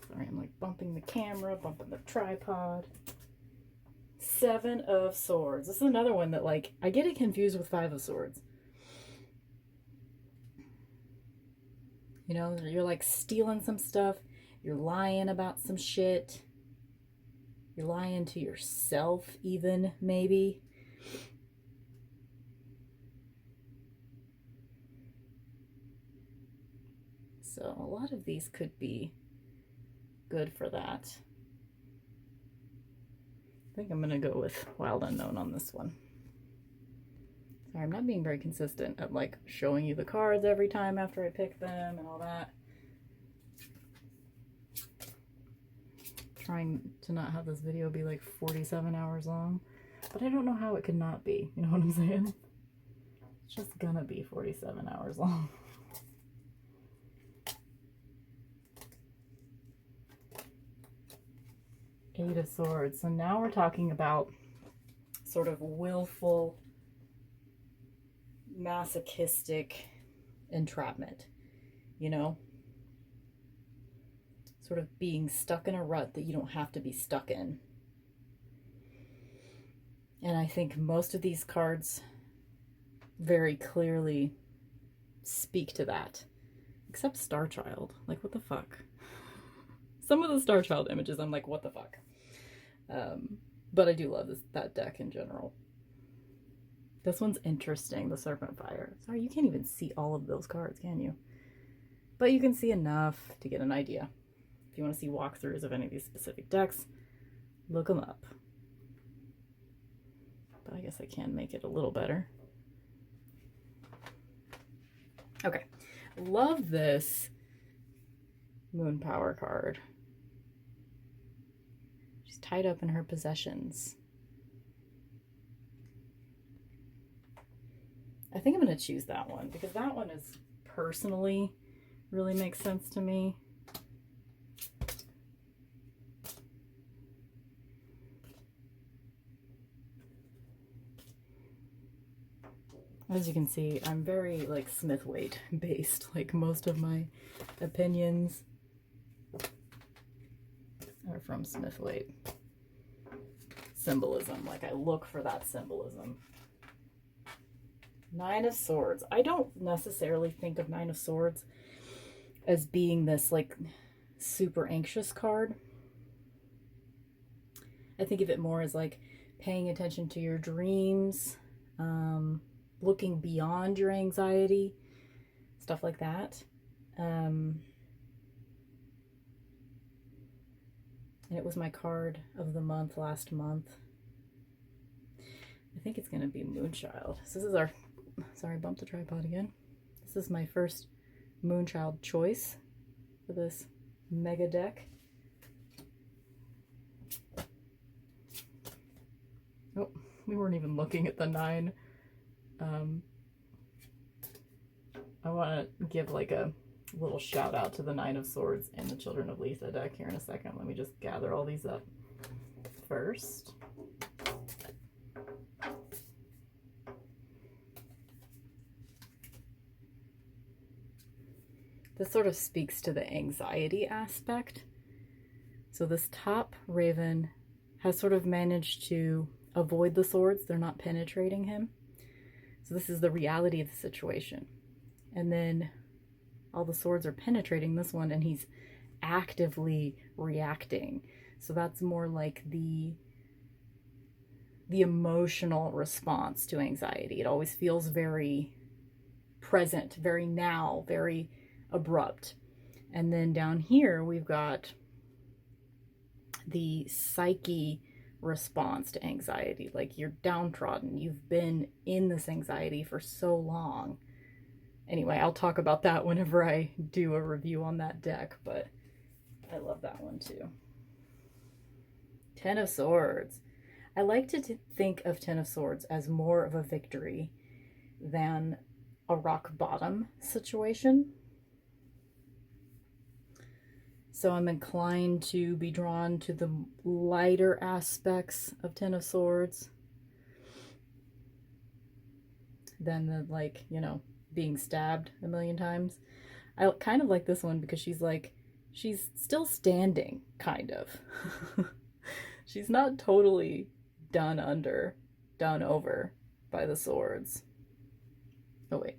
Sorry, I'm like bumping the camera, bumping the tripod. Seven of Swords. This is another one that like, I get it confused with Five of Swords. You know, you're like stealing some stuff. You're lying about some shit. You're lying to yourself even, maybe. So a lot of these could be good for that. I think I'm going to go with Wild Unknown on this one. Sorry, I'm not being very consistent at like showing you the cards every time after I pick them and all that. Trying to not have this video be like 47 hours long, but I don't know how it could not be. You know what I'm saying? It's just gonna be 47 hours long. Eight of Swords. So now we're talking about sort of willful, masochistic entrapment, you know? Sort of being stuck in a rut that you don't have to be stuck in. And I think most of these cards very clearly speak to that. Except Starchild. Like, what the fuck? Some of the Starchild images, I'm like, what the fuck? But I do love that deck in general. This one's interesting, the Serpent Fire. Sorry, you can't even see all of those cards, can you? But you can see enough to get an idea. If you want to see walkthroughs of any of these specific decks, look them up. but I guess I can make it a little better. Okay, love this Moon Power card. She's tied up in her possessions. I think I'm going to choose that one because that one is personally really makes sense to me. As you can see, I'm very like smith-waite based, like most of my opinions are from smith-waite. Symbolism, like I look for that symbolism. Nine of Swords. I don't necessarily think of Nine of Swords as being this like super anxious card. I think of it more as like paying attention to your dreams, looking beyond your anxiety, stuff like that. And it was my card of the month last month. I think it's going to be Moonchild. So this is our, sorry, bumped the tripod again. This is my first Moonchild choice for this mega deck. Oh, we weren't even looking at the 9. I want to give like a little shout out to the 9 of Swords and the Children of Letha deck here in a second. Let me just gather all these up first. This sort of speaks to the anxiety aspect. So this top Raven has sort of managed to avoid the swords. They're not penetrating him. So this is the reality of the situation. And then all the swords are penetrating this one and he's actively reacting. So that's more like the emotional response to anxiety. It always feels very present, very now, very abrupt. And then down here we've got the psyche response to anxiety. Like you're downtrodden, you've been in this anxiety for so long. Anyway, I'll talk about that whenever I do a review on that deck, but I love that one too. 10 of Swords. I like to think of 10 of Swords as more of a victory than a rock bottom situation. So I'm inclined to be drawn to the lighter aspects of 10 of Swords than the, like, you know, being stabbed a million times. I kind of like this one because she's like, she's still standing, kind of. She's not totally done over by the swords. Oh, wait.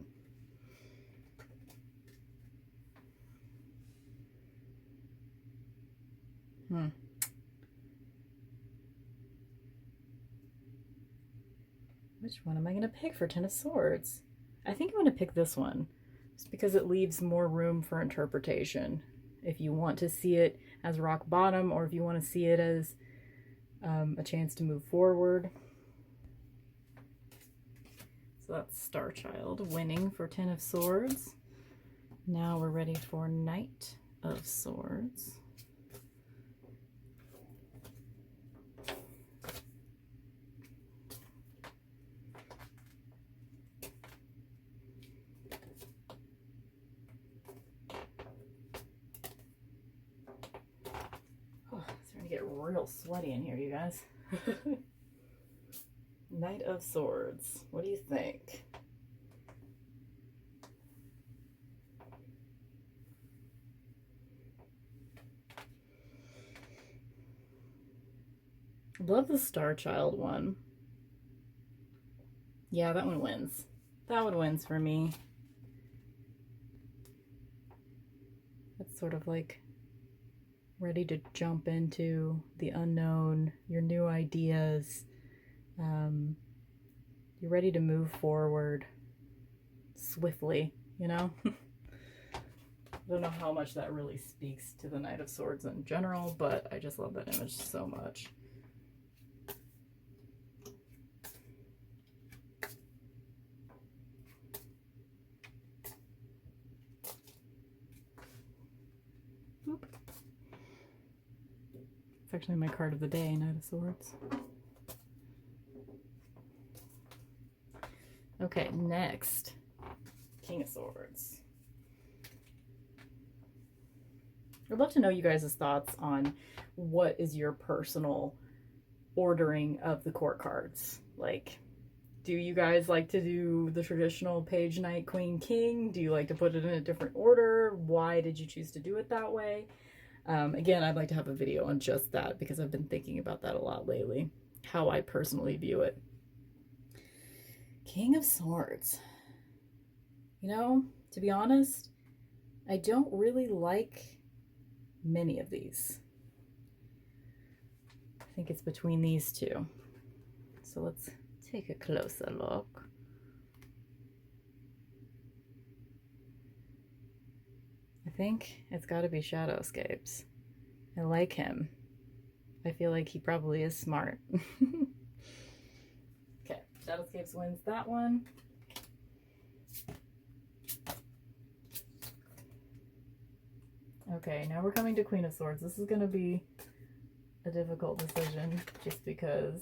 Which one am I going to pick for 10 of Swords? I think I'm going to pick this one, just because it leaves more room for interpretation. If you want to see it as rock bottom, or if you want to see it as a chance to move forward. So that's Starchild winning for 10 of Swords. Now we're ready for Knight of Swords. Get real sweaty in here, you guys. Knight of Swords. What do you think? Love the Starchild one. Yeah, that one wins. That one wins for me. It's sort of like ready to jump into the unknown, your new ideas. You're ready to move forward swiftly, you know? I don't know how much that really speaks to the Knight of Swords in general, but I just love that image so much. Boop. It's actually my card of the day, Knight of Swords. Okay, next, King of Swords. I'd love to know you guys' thoughts on what is your personal ordering of the court cards. Like, do you guys like to do the traditional page, knight, queen, king? Do you like to put it in a different order? Why did you choose to do it that way? Again, I'd like to have a video on just that because I've been thinking about that a lot lately, how I personally view it. King of Swords. You know, to be honest, I don't really like many of these. I think it's between these two. So let's take a closer look. I think it's got to be Shadowscapes. I like him. I feel like he probably is smart. Okay, Shadowscapes wins that one. Okay, now we're coming to Queen of Swords. This is going to be a difficult decision just because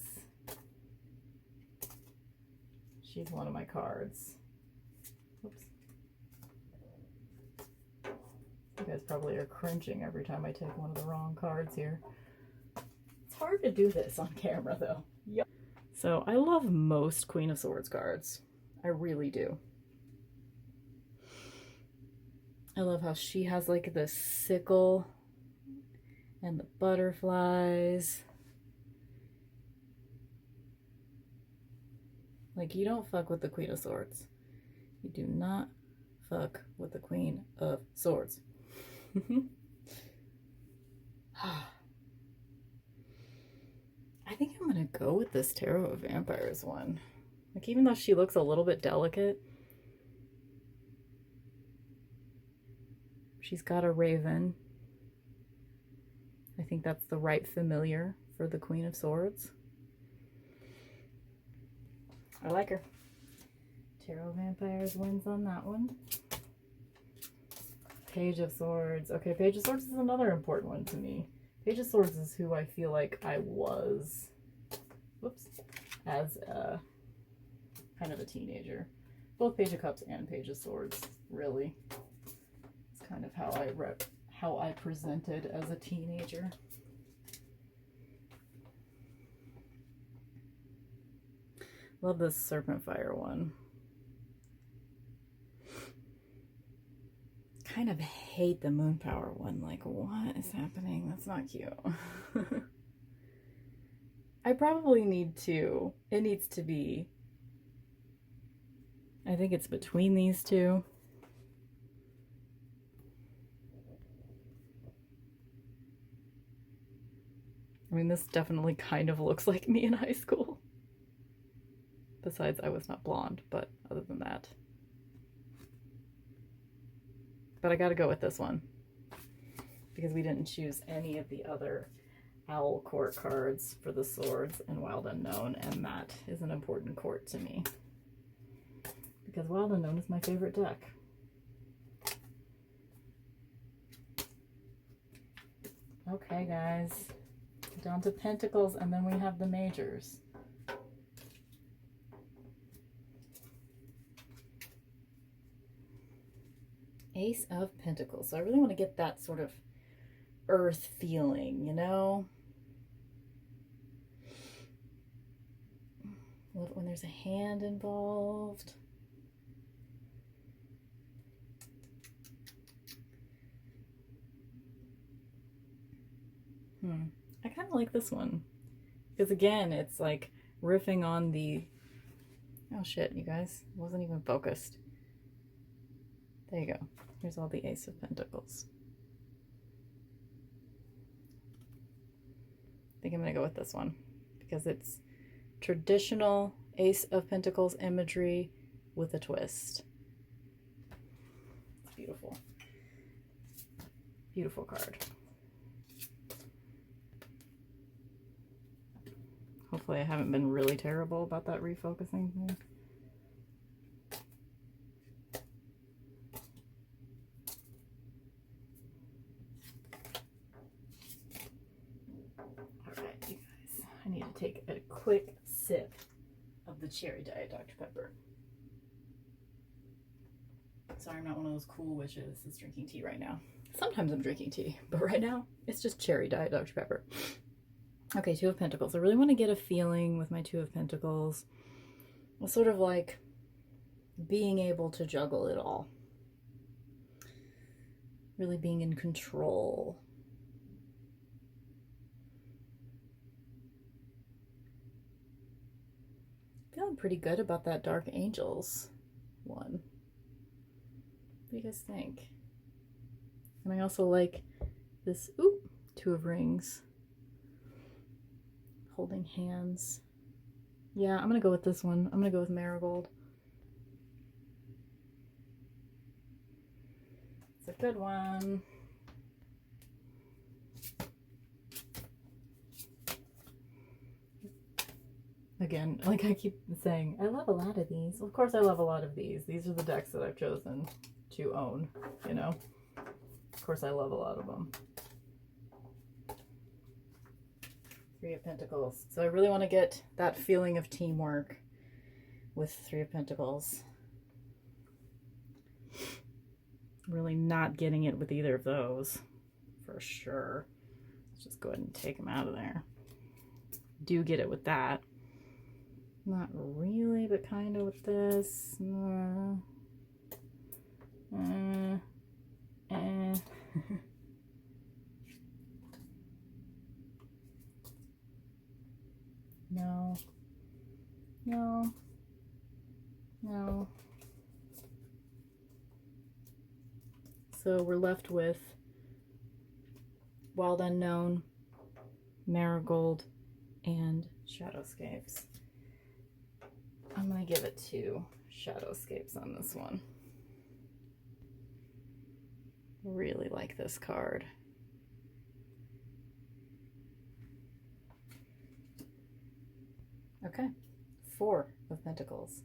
she's one of my cards. Oops. You guys probably are cringing every time I take one of the wrong cards here. It's hard to do this on camera though. Yep. So I love most Queen of Swords cards. I really do. I love how she has like the sickle and the butterflies. Like, you don't fuck with the Queen of Swords. You do not fuck with the Queen of Swords. I think I'm gonna go with this Tarot of Vampires one. Like, even though she looks a little bit delicate, she's got a raven. I think that's the right familiar for the Queen of Swords. I like her. Tarot of Vampires wins on that one. Page of Swords. Okay, Page of Swords is another important one to me. Page of Swords is who I feel like I was, whoops, as a kind of a teenager. Both Page of Cups and Page of Swords, really. It's kind of how I presented as a teenager. Love this Serpent Fire one. Kind of hate the Moon Power one. Like, what is happening? That's not cute. I probably need to. It needs to be. I think it's between these two. I mean, this definitely kind of looks like me in high school. Besides, I was not blonde, but other than that. But I gotta go with this one because we didn't choose any of the other Owl Court cards for the Swords and Wild Unknown, and that is an important court to me because Wild Unknown is my favorite deck. Okay, guys, down to Pentacles, and then we have the majors. Ace of Pentacles. So I really want to get that sort of earth feeling, you know? Love it when there's a hand involved. I kind of like this one. Because again, it's like riffing on the... Oh shit, you guys. It wasn't even focused. There you go. Here's all the Ace of Pentacles. I think I'm going to go with this one because it's traditional Ace of Pentacles imagery with a twist. It's beautiful. Beautiful card. Hopefully I haven't been really terrible about that refocusing thing. take a quick sip of the cherry Diet Dr. Pepper. Sorry, I'm not one of those cool witches that's drinking tea right now. Sometimes I'm drinking tea, but right now it's just cherry Diet Dr. Pepper. Okay, Two of Pentacles. I really want to get a feeling with my Two of Pentacles. It's sort of like being able to juggle it all. Really being in control. Feeling pretty good about that Dark Angels one. What do you guys think? And I also like this, Two of Rings. Holding hands. Yeah, I'm going to go with this one. I'm going to go with Marigold. It's a good one. Again, like I keep saying, I love a lot of these. Of course I love a lot of these. These are the decks that I've chosen to own, you know. Of course I love a lot of them. Three of Pentacles. So I really want to get that feeling of teamwork with Three of Pentacles. Really not getting it with either of those, for sure. Let's just go ahead and take them out of there. Do get it with that. Not really, but kind of with this. No. No. So we're left with Wild Unknown, Marigold, and Shadowscapes. I'm going to give it to Shadowscapes on this one. Really like this card. Okay, Four of Pentacles.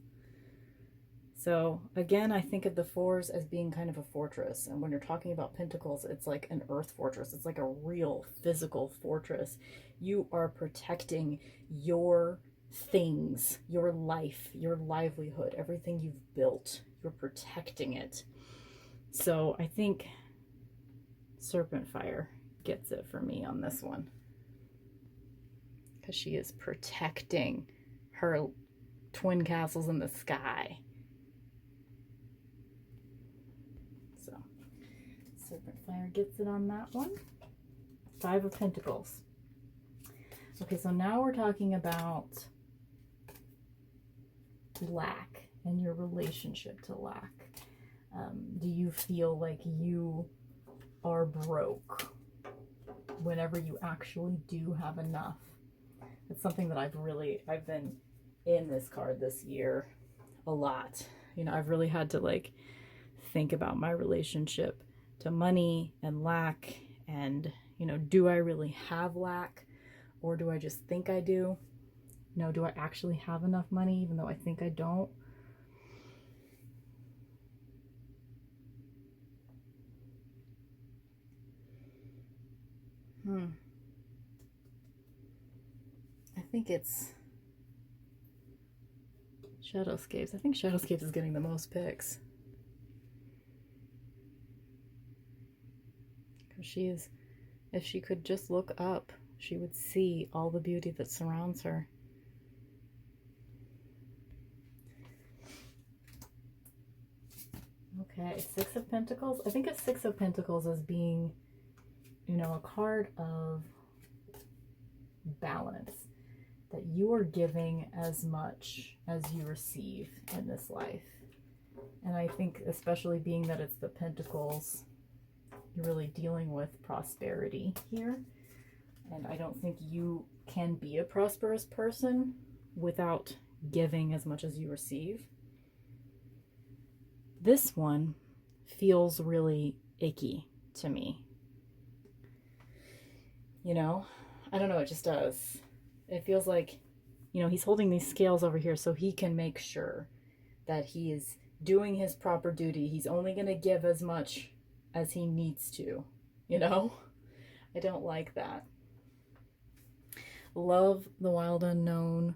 So again, I think of the fours as being kind of a fortress. And when you're talking about pentacles, it's like an earth fortress. It's like a real physical fortress. You are protecting your things, your life, your livelihood, everything you've built. You're protecting it. So I think Serpent Fire gets it for me on this one. Because she is protecting her twin castles in the sky. So Serpent Fire gets it on that one. Five of Pentacles. Okay, so now we're talking about lack and your relationship to lack. Do you feel like you are broke whenever you actually do have enough? It's something that I've been in this card this year a lot. You know, I've really had to like think about my relationship to money and lack, and, you know, do I really have lack, or do I just think I do? You know, do I actually have enough money even though I think I don't? I think it's Shadowscapes. I think Shadowscapes is getting the most picks. Because if she could just look up, she would see all the beauty that surrounds her. Okay, Six of Pentacles. I think of Six of Pentacles as being, you know, a card of balance. That you are giving as much as you receive in this life. And I think especially being that it's the Pentacles, you're really dealing with prosperity here. And I don't think you can be a prosperous person without giving as much as you receive. This one feels really icky to me. You know, I don't know, it just does. It feels like, you know, he's holding these scales over here so he can make sure that he is doing his proper duty. He's only going to give as much as he needs to, you know? I don't like that. Love the Wild Unknown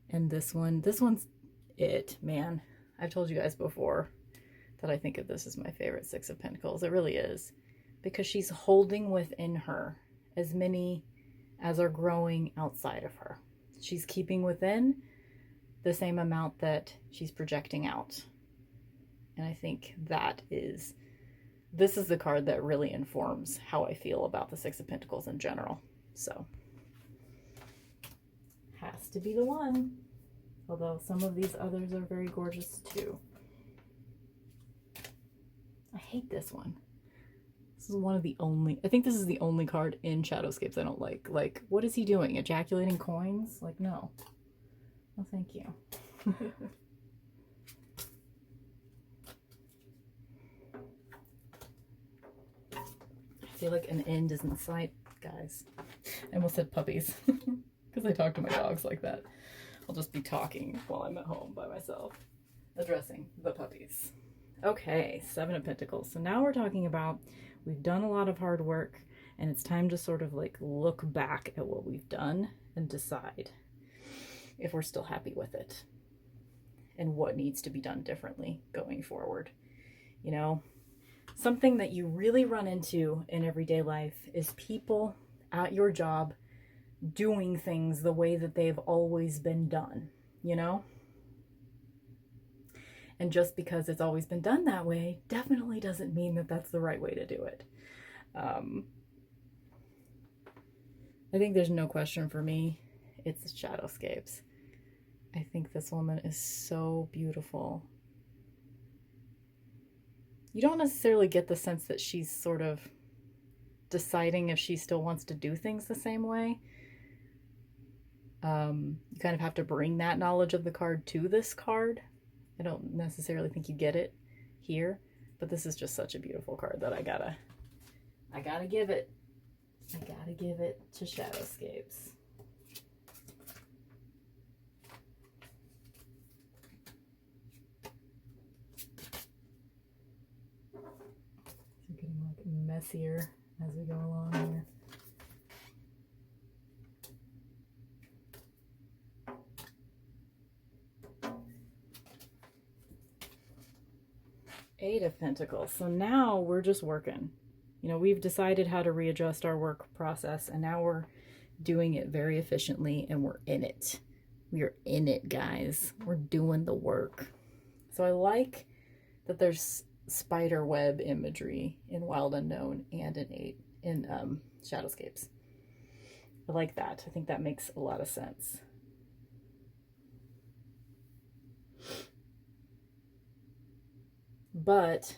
and this one. This one's it, man. I've told you guys before that I think of this as my favorite Six of Pentacles. It really is. Because she's holding within her as many as are growing outside of her. She's keeping within the same amount that she's projecting out. And I think this is the card that really informs how I feel about the Six of Pentacles in general. So, has to be the one. Although some of these others are very gorgeous too. I hate this one. This is one of the only, I think this is the only card in Shadowscapes I don't like. Like, what is he doing? Ejaculating coins? Like, no. No, thank you. I feel like an end is in sight, guys. I almost said puppies because I talk to my dogs like that. I'll just be talking while I'm at home by myself, addressing the puppies. Okay, Seven of Pentacles. So now we're talking about we've done a lot of hard work and it's time to sort of like look back at what we've done and decide if we're still happy with it and what needs to be done differently going forward. You know, something that you really run into in everyday life is people at your job doing things the way that they've always been done, you know? And just because it's always been done that way definitely doesn't mean that that's the right way to do it. I think there's no question for me, it's Shadowscapes. I think this woman is so beautiful. You don't necessarily get the sense that she's sort of deciding if she still wants to do things the same way. You kind of have to bring that knowledge of the card to this card. I don't necessarily think you get it here, but this is just such a beautiful card that I gotta give it. I gotta give it to Shadowscapes. It's getting like messier as we go along here. Eight of Pentacles. So now we're just working. You know, we've decided how to readjust our work process and now we're doing it very efficiently and we're in it. We are in it, guys. We're doing the work. So I like that there's spider web imagery in Wild Unknown and in Shadowscapes. I like that. I think that makes a lot of sense. But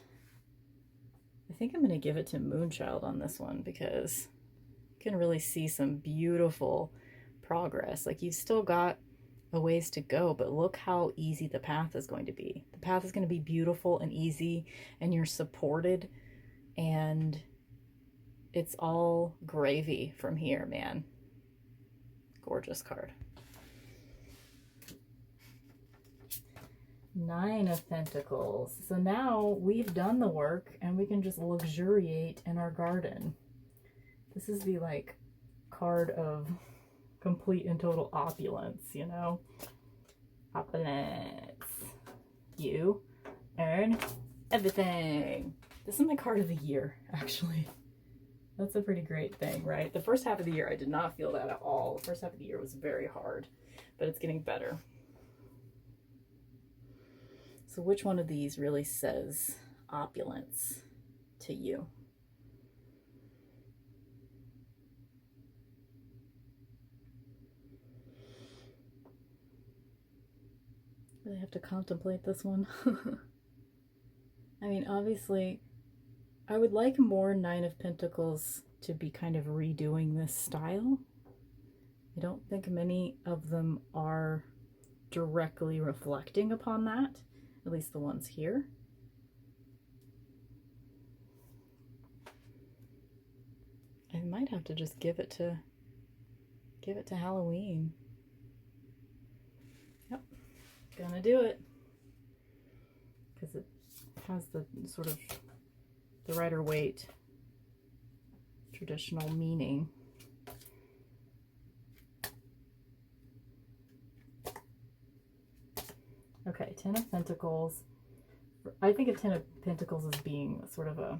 I think I'm going to give it to Moonchild on this one because you can really see some beautiful progress. Like, you've still got a ways to go, but look how easy the path is going to be. The path is going to be beautiful and easy, and you're supported, and it's all gravy from here, man. Gorgeous card. Nine of Pentacles. So now we've done the work and we can just luxuriate in our garden. This is the like card of complete and total opulence, you know? Opulence. You earn everything. This is my card of the year, actually. That's a pretty great thing, right? The first half of the year, I did not feel that at all. The first half of the year was very hard, but it's getting better. So which one of these really says opulence to you? Really have to contemplate this one. I mean, obviously, I would like more Nine of Pentacles to be kind of redoing this style. I don't think many of them are directly reflecting upon that. At least the ones here. I might have to just give it to Halloween. Yep, gonna do it because it has the sort of the Rider-Waite traditional meaning. Ten of Pentacles. I think of Ten of Pentacles as being sort of a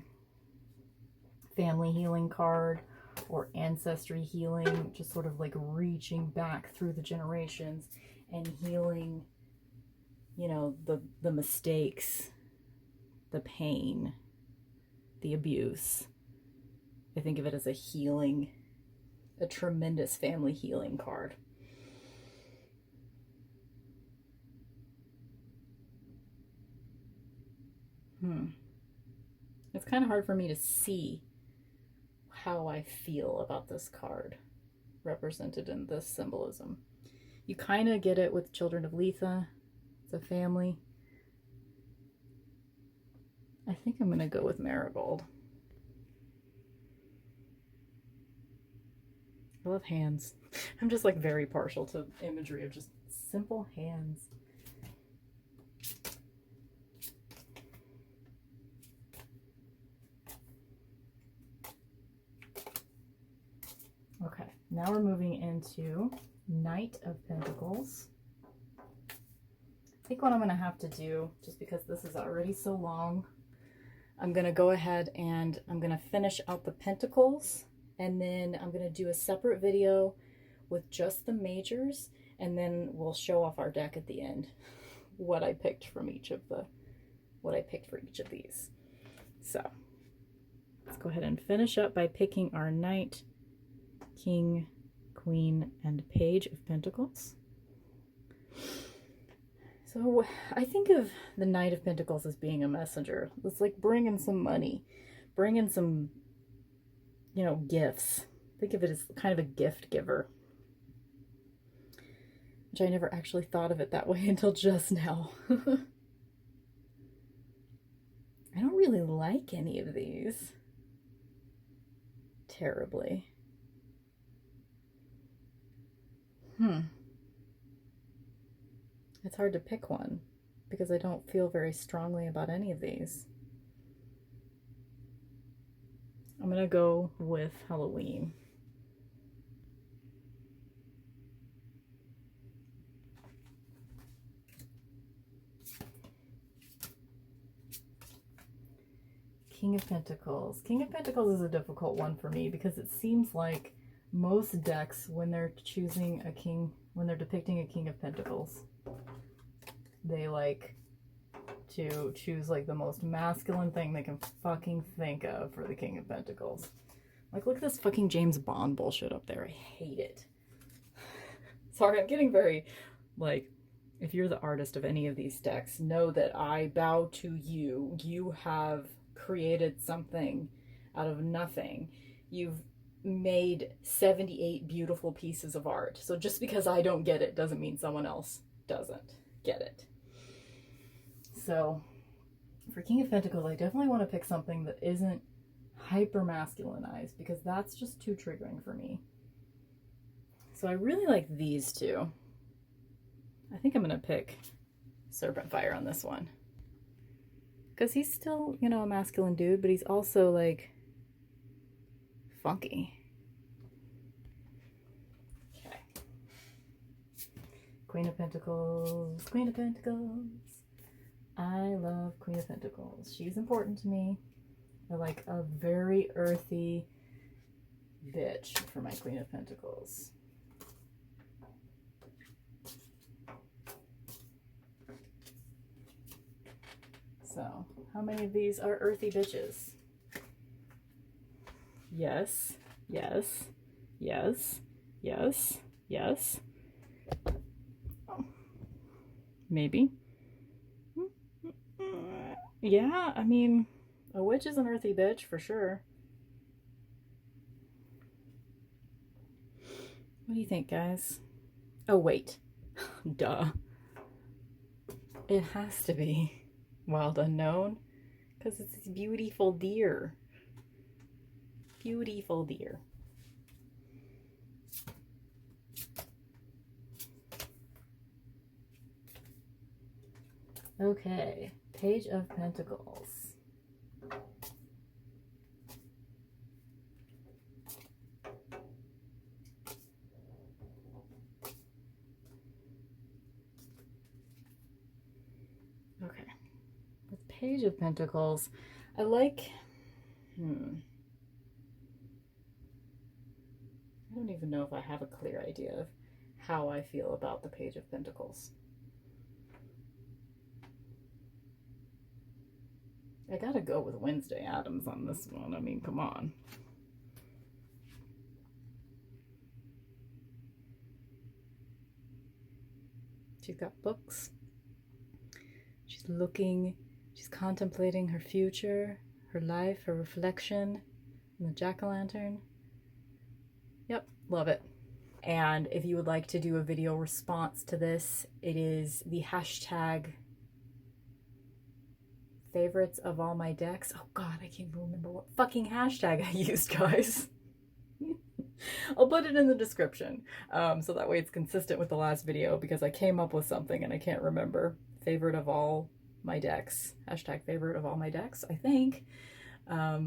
family healing card or ancestry healing, just sort of like reaching back through the generations and healing, you know, the mistakes, the pain, the abuse. I think of it as a healing, a tremendous family healing card. It's kind of hard for me to see how I feel about this card represented in this symbolism. You kind of get it with Children of Letha. It's a family. I think I'm going to go with Marigold. I love hands. I'm just like very partial to imagery of just simple hands. Okay, now we're moving into Knight of Pentacles. I think what I'm going to have to do, just because this is already so long, I'm going to go ahead and I'm going to finish out the Pentacles, and then I'm going to do a separate video with just the majors, and then we'll show off our deck at the end, what I picked from each of the, what I picked for each of these. So let's go ahead and finish up by picking our Knight, King, Queen, and Page of Pentacles. So I think of the Knight of Pentacles as being a messenger. It's like bringing some money, bringing some, you know, gifts. Think of it as kind of a gift giver, which I never actually thought of it that way until just now. I don't really like any of these terribly. It's hard to pick one because I don't feel very strongly about any of these. I'm gonna go with Halloween. King of Pentacles. King of Pentacles is a difficult one for me because it seems like most decks, when they're choosing a king, when they're depicting a King of Pentacles, they like to choose like the most masculine thing they can fucking think of for the King of Pentacles. Like, look at this fucking James Bond bullshit up there. I hate it. Sorry, I'm getting very, like, if you're the artist of any of these decks, know that I bow to you. You have created something out of nothing. You've made 78 beautiful pieces of art. So just because I don't get it doesn't mean someone else doesn't get it. So for King of Pentacles, I definitely want to pick something that isn't hyper masculinized because that's just too triggering for me. So I really like these two. I think I'm going to pick Serpent Fire on this one. Because he's still, you know, a masculine dude, but he's also like funky. Okay. Queen of Pentacles, Queen of Pentacles. I love Queen of Pentacles. She's important to me. I like a very earthy bitch for my Queen of Pentacles. So, how many of these are earthy bitches? Yes, yes, yes, yes, yes. Oh. Maybe. Yeah, I mean, a witch is an earthy bitch for sure. What do you think, guys? Oh, wait. Duh. It has to be Wild Unknown because it's this beautiful deer. Beautiful deer. Okay, Page of Pentacles. Page of Pentacles. I like, I don't even know if I have a clear idea of how I feel about the Page of Pentacles. I gotta go with Wednesday Addams on this one. I mean, come on. She's got books. She's looking, she's contemplating her future, her life, her reflection, and the jack-o'-lantern. Yep, love it. And if you would like to do a video response to this, it is the hashtag favorites of all my decks. Oh God, I can't remember what fucking hashtag I used, guys. I'll put it in the description, so that way it's consistent with the last video, because I came up with something and I can't remember. Favorite of all my decks. Hashtag favorite of all my decks, I think. I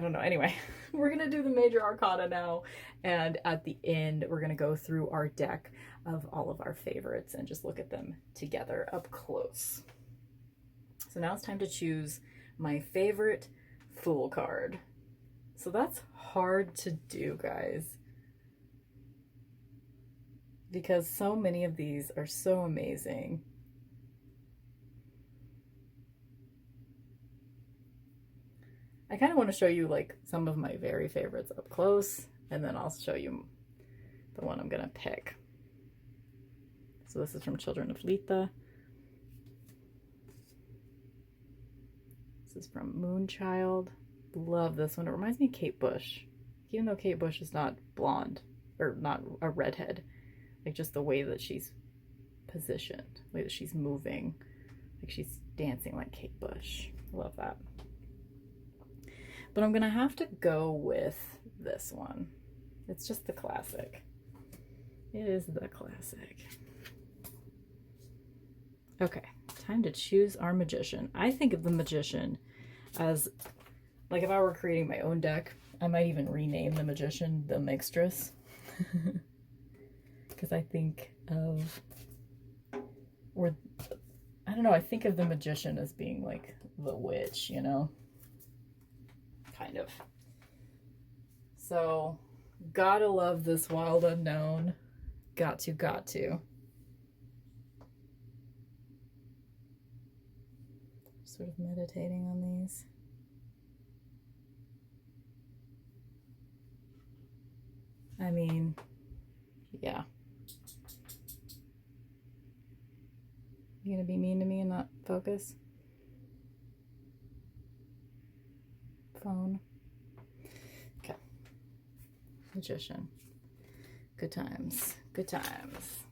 don't know. Anyway, we're gonna do the major arcana now, and at the end we're gonna go through our deck of all of our favorites and just look at them together up close. So now it's time to choose my favorite Fool card. So that's hard to do, guys, because so many of these are so amazing. I kind of want to show you like some of my very favorites up close, and then I'll show you the one I'm gonna pick. So this is from Children of Letha. This is from Moonchild. Love this one. It reminds me of Kate Bush. Even though Kate Bush is not blonde, or not a redhead, like just the way that she's positioned, the way that she's moving, like she's dancing like Kate Bush. I love that. But I'm gonna have to go with this one. It's just the classic. It is the classic. Okay, time to choose our magician. I think of the magician as, like, if I were creating my own deck, I might even rename the magician the Mixtress. Because I think of, or I don't know, I think of the magician as being like the witch, you know? Kind of. So, gotta love this Wild Unknown. Got to. Sort of meditating on these. I mean, yeah. You gonna be mean to me and not focus? Phone. Okay. Magician. Good times. Good times.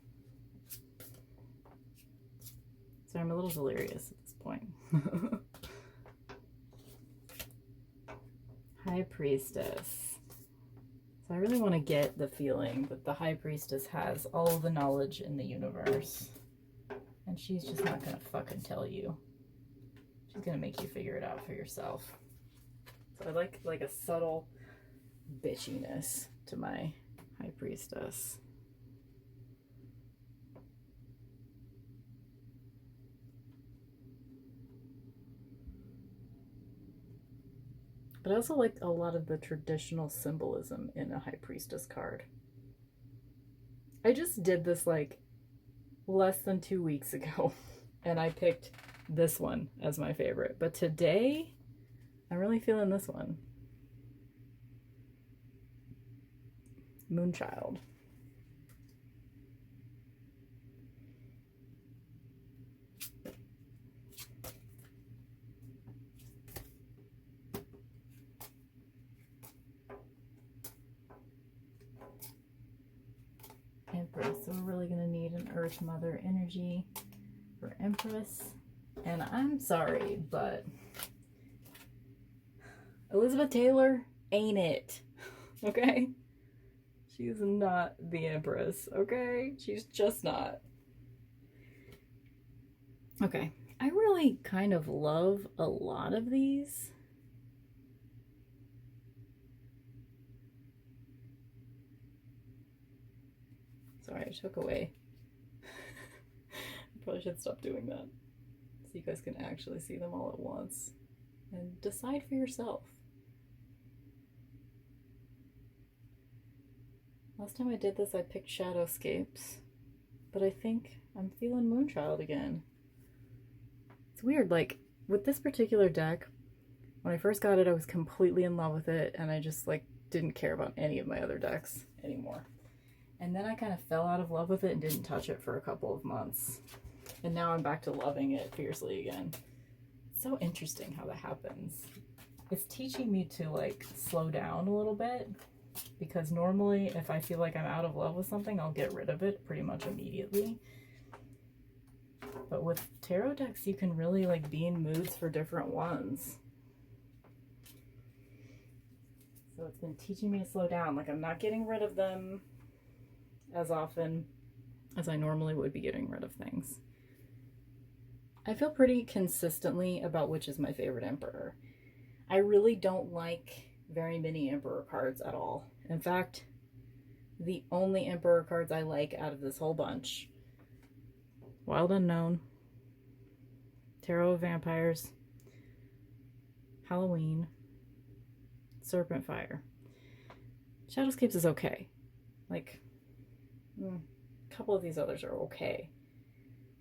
Sorry, I'm a little delirious at this point. High Priestess. So I really want to get the feeling that the High Priestess has all of the knowledge in the universe. And she's just not going to fucking tell you. She's going to make you figure it out for yourself. So I like a subtle bitchiness to my High Priestess. But I also like a lot of the traditional symbolism in a High Priestess card. I just did this like less than 2 weeks ago, and I picked this one as my favorite. But today, I'm really feeling this one. Moonchild. Empress. So we're really going to need an Earth Mother energy for Empress. And I'm sorry, but Elizabeth Taylor ain't it. Okay? She's not the Empress, okay? She's just not. Okay. I really kind of love a lot of these. Sorry, I took away Probably should stop doing that so you guys can actually see them all at once and decide for yourself. Last time I did this, I picked Shadowscapes, but I think I'm feeling Moonchild again. It's weird, like, with this particular deck, when I first got it, I was completely in love with it, and I just, like, didn't care about any of my other decks anymore. And then I kind of fell out of love with it and didn't touch it for a couple of months. And now I'm back to loving it fiercely again. It's so interesting how that happens. It's teaching me to, like, slow down a little bit, because normally if I feel like I'm out of love with something, I'll get rid of it pretty much immediately. But with tarot decks, you can really, like, be in moods for different ones. So it's been teaching me to slow down. Like, I'm not getting rid of them as often as I normally would be getting rid of things. I feel pretty consistently about which is my favorite emperor. I really don't like very many emperor cards at all. In fact, the only emperor cards I like out of this whole bunch: Wild Unknown, Tarot of Vampires, Halloween, Serpent Fire. Shadowscapes is okay. Like, a couple of these others are okay,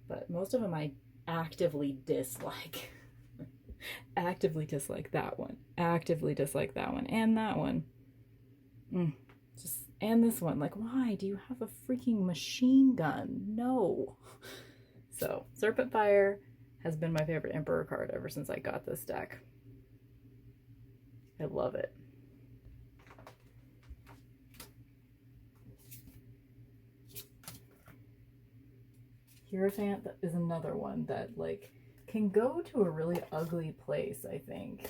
but most of them I actively dislike. Actively dislike that one. Actively dislike that one. And that one. And this one. Like, why do you have a freaking machine gun? No. So, Serpent Fire has been my favorite Emperor card ever since I got this deck. I love it. Hierophant is another one that, like, can go to a really ugly place, I think.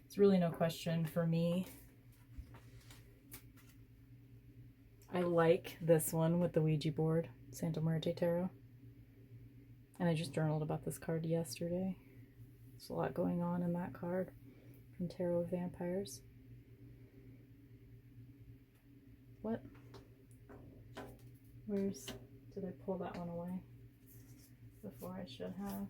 It's really no question for me. I like this one with the Ouija board, Santa Muerte Tarot. And I just journaled about this card yesterday. There's a lot going on in that card from Tarot of Vampires. What? Did I pull that one away before I should have?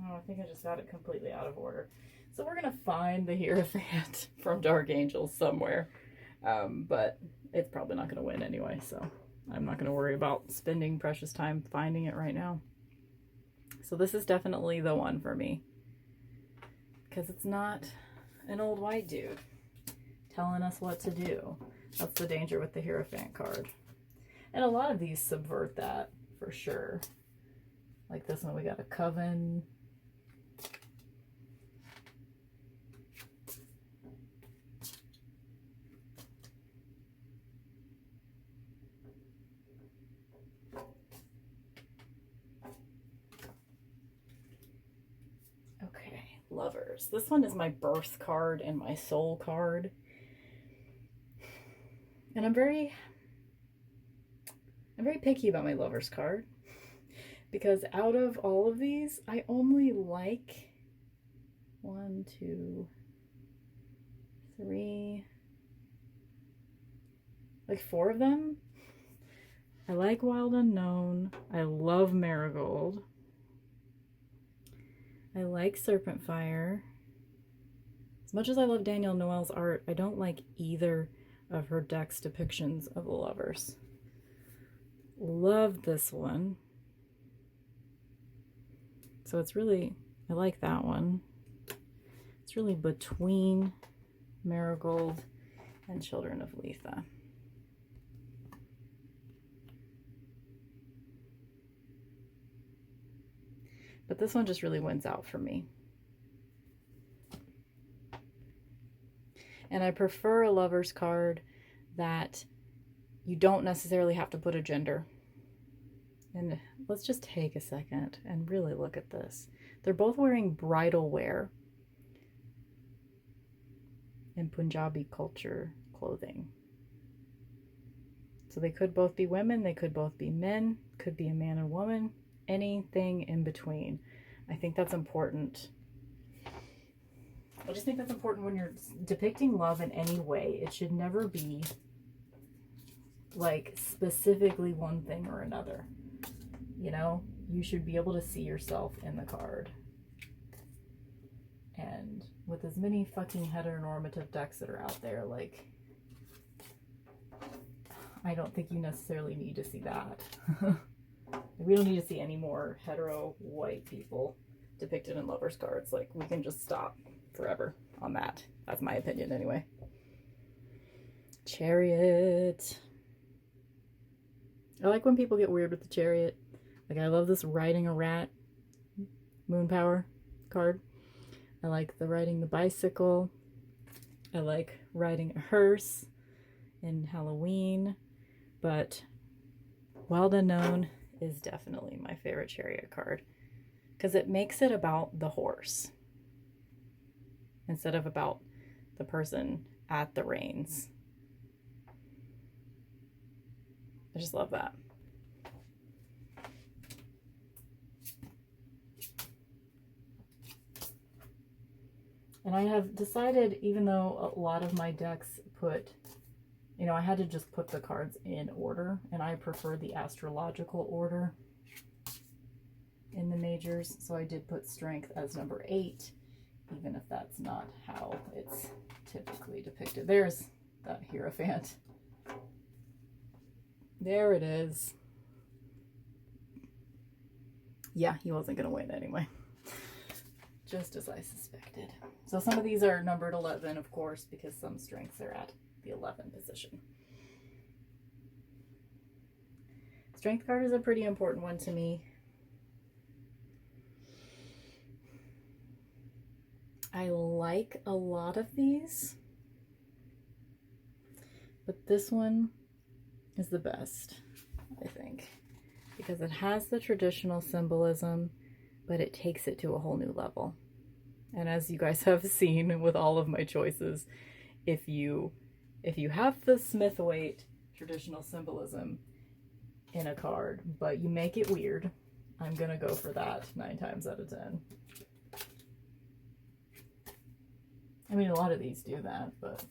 Oh, I think I just got it completely out of order. So we're going to find the Hierophant from Dark Angels somewhere. But it's probably not going to win anyway, so I'm not going to worry about spending precious time finding it right now. So this is definitely the one for me, because it's not an old white dude telling us what to do. That's the danger with the Hierophant card. And a lot of these subvert that, for sure. Like this one, we got a Coven. Lovers. This one is my birth card and my soul card. And I'm very picky about my lovers card, because out of all of these, I only like 1, 2, 3, like 4 of them. I like Wild Unknown. I love Marigold. I like Serpent Fire. As much as I love Danielle Noel's art, I don't like either of her deck's depictions of the lovers. Love this one. So it's really, I like that one. It's really between Marigold and Children of Letha. But this one just really wins out for me. And I prefer a lover's card that you don't necessarily have to put a gender. And let's just take a second and really look at this. They're both wearing bridal wear and Punjabi culture clothing. So they could both be women, they could both be men, could be a man and woman, anything in between. I think that's important. I just think that's important when you're depicting love in any way. It should never be like specifically one thing or another. You know, you should be able to see yourself in the card. And with as many fucking heteronormative decks that are out there, like, I don't think you necessarily need to see that. We don't need to see any more hetero white people depicted in lovers cards. Like, we can just stop forever on that. That's my opinion anyway. Chariot. I like when people get weird with the Chariot. Like, I love this riding a rat moon power card. I like the riding the bicycle. I like riding a hearse in Halloween. But Wild Unknown is definitely my favorite Chariot card, because it makes it about the horse instead of about the person at the reins. I just love that. And I have decided, even though a lot of my decks put, you know, I had to just put the cards in order, and I prefer the astrological order in the majors. So I did put Strength as number 8, even if that's not how it's typically depicted. There's that Hierophant. There it is. Yeah, he wasn't going to win anyway. Just as I suspected. So some of these are numbered 11, of course, because some strengths are at the 11 position. Strength card is a pretty important one to me. I like a lot of these, but this one is the best, I think, because it has the traditional symbolism, but it takes it to a whole new level. And as you guys have seen with all of my choices, if you have the smith-waite traditional symbolism in a card, but you make it weird, I'm gonna go for that 9 times out of 10. I mean, a lot of these do that, but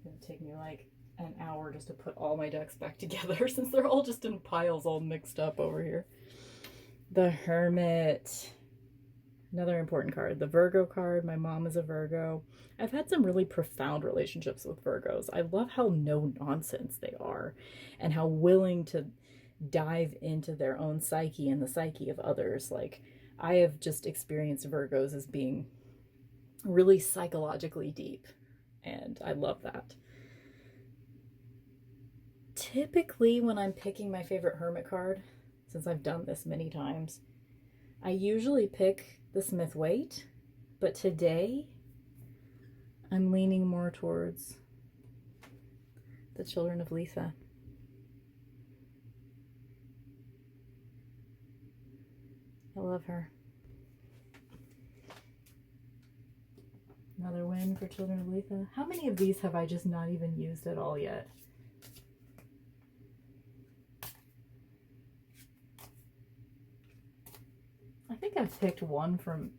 it'll take me like an hour just to put all my decks back together since they're all just in piles all mixed up over here. The Hermit. Another important card. The Virgo card. My mom is a Virgo. I've had some really profound relationships with Virgos. I love how no nonsense they are and how willing to dive into their own psyche and the psyche of others. Like, I have just experienced Virgos as being really psychologically deep, and I love that. Typically, when I'm picking my favorite Hermit card, since I've done this many times, I usually pick the smith-waite, but today I'm leaning more towards the Children of Letha. I love her. Another win for Children of Letha. How many of these have I just not even used at all yet? I think I've picked one from,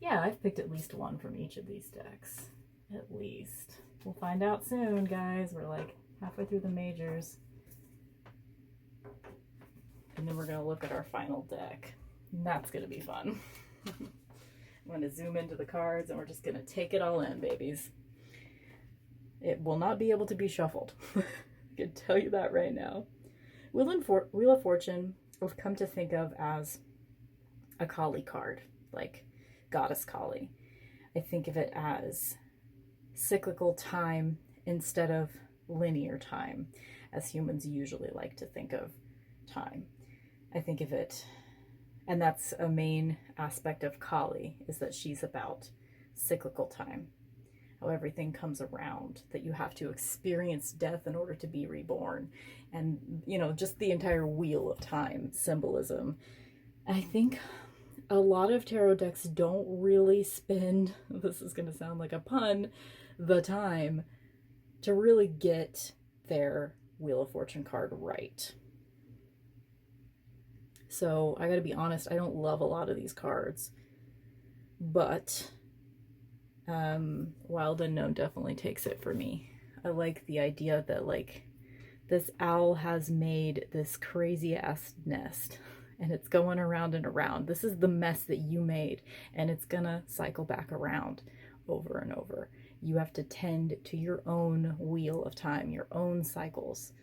yeah, I've picked at least one from each of these decks. At least. We'll find out soon, guys. We're like halfway through the majors. And then we're going to look at our final deck. And that's going to be fun. I'm going to zoom into the cards and we're just going to take it all in, babies. It will not be able to be shuffled. I can tell you that right now. Wheel of Fortune, I've come to think of as a Kali card, like Goddess Kali. I think of it as cyclical time instead of linear time, as humans usually like to think of time. I think of it, and that's a main aspect of Kali, is that she's about cyclical time, how everything comes around, that you have to experience death in order to be reborn, and, you know, just the entire wheel of time symbolism I think a lot of tarot decks don't really spend, this is going to sound like a pun, the time to really get their Wheel of Fortune card right. So I gotta be honest, I don't love a lot of these cards, but Wild Unknown definitely takes it for me. I like the idea that like this owl has made this crazy ass nest and it's going around and around. This is the mess that you made, and it's gonna cycle back around over and over. You have to tend to your own wheel of time, your own cycles.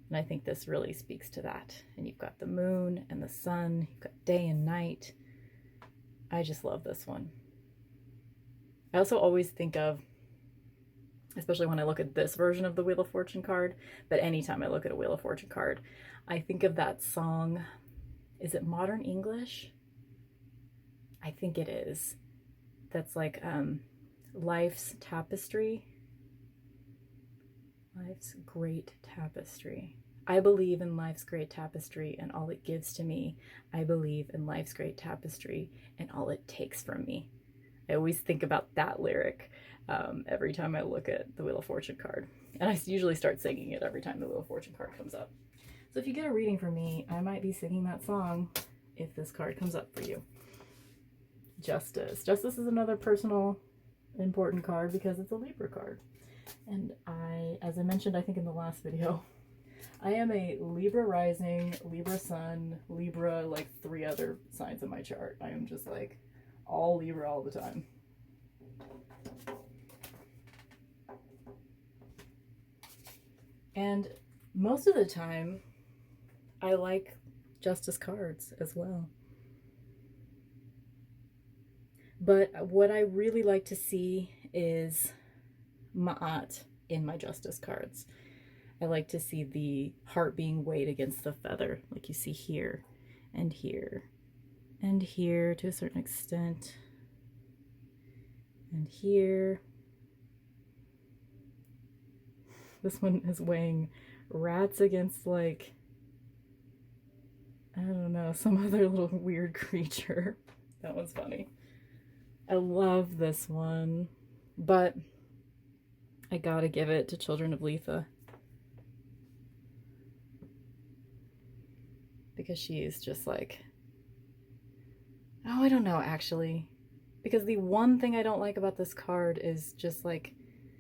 And I think this really speaks to that. And you've got the moon and the sun, you've got day and night. I just love this one. I also always think of, especially when I look at this version of the Wheel of Fortune card, but anytime I look at a Wheel of Fortune card, I think of that song. Is it Modern English? I think it is. That's like Life's Tapestry. Life's Great Tapestry. I believe in life's great tapestry and all it gives to me. I believe in life's great tapestry and all it takes from me. I always think about that lyric every time I look at the Wheel of Fortune card. And I usually start singing it every time the Wheel of Fortune card comes up. So if you get a reading from me, I might be singing that song if this card comes up for you. Justice. Justice is another personal, important card because it's a Libra card. And as I mentioned, I think in the last video, I am a Libra rising, Libra sun, Libra, like 3 other signs in my chart. I am just like all Libra all the time. And most of the time, I like Justice cards as well. But what I really like to see is Ma'at in my Justice cards. I like to see the heart being weighed against the feather, like you see here, and here, and here to a certain extent, and here. This one is weighing rats against, like, I don't know, some other little weird creature. That one's funny. I love this one, but I gotta give it to Children of Letha. Because she is just like, oh, I don't know, actually. Because the one thing I don't like about this card is just like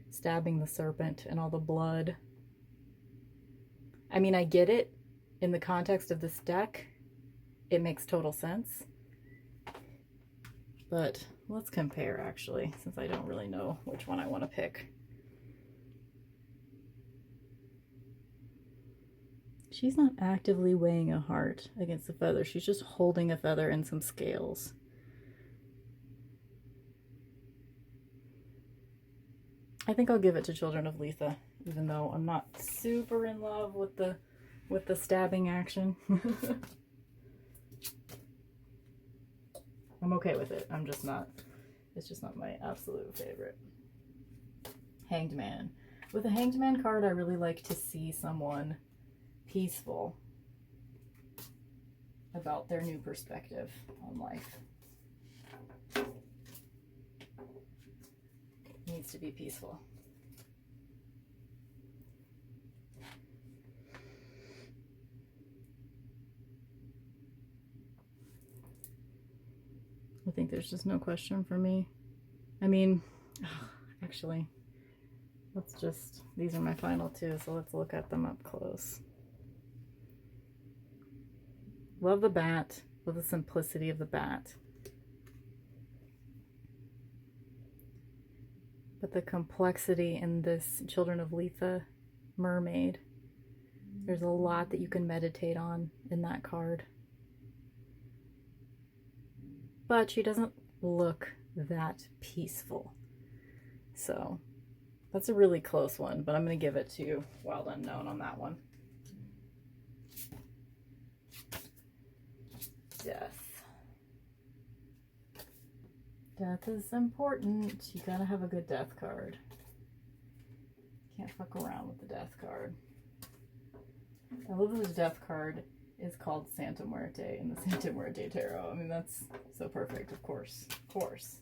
stabbing the serpent and all the blood. I mean, I get it in the context of this deck. It makes total sense. But let's compare, actually, since I don't really know which one I want to pick. She's not actively weighing a heart against a feather. She's just holding a feather and some scales. I think I'll give it to Children of Letha, even though I'm not super in love with the stabbing action. I'm okay with it. I'm just not, it's just not my absolute favorite. Hanged Man. With a Hanged Man card, I really like to see someone peaceful about their new perspective on life. It needs to be peaceful. I think there's just no question for me. I mean, actually, let's just, these are my final 2, so let's look at them up close. Love the bat. Love the simplicity of the bat. But the complexity in this Children of Letha mermaid, there's a lot that you can meditate on in that card. But she doesn't look that peaceful. So that's a really close one, but I'm going to give it to Wild Unknown on that one. Death. Death is important. You gotta have a good death card. Can't fuck around with the death card. I love that the death card is called Santa Muerte in the Santa Muerte Tarot. I mean, that's so perfect, of course. Of course.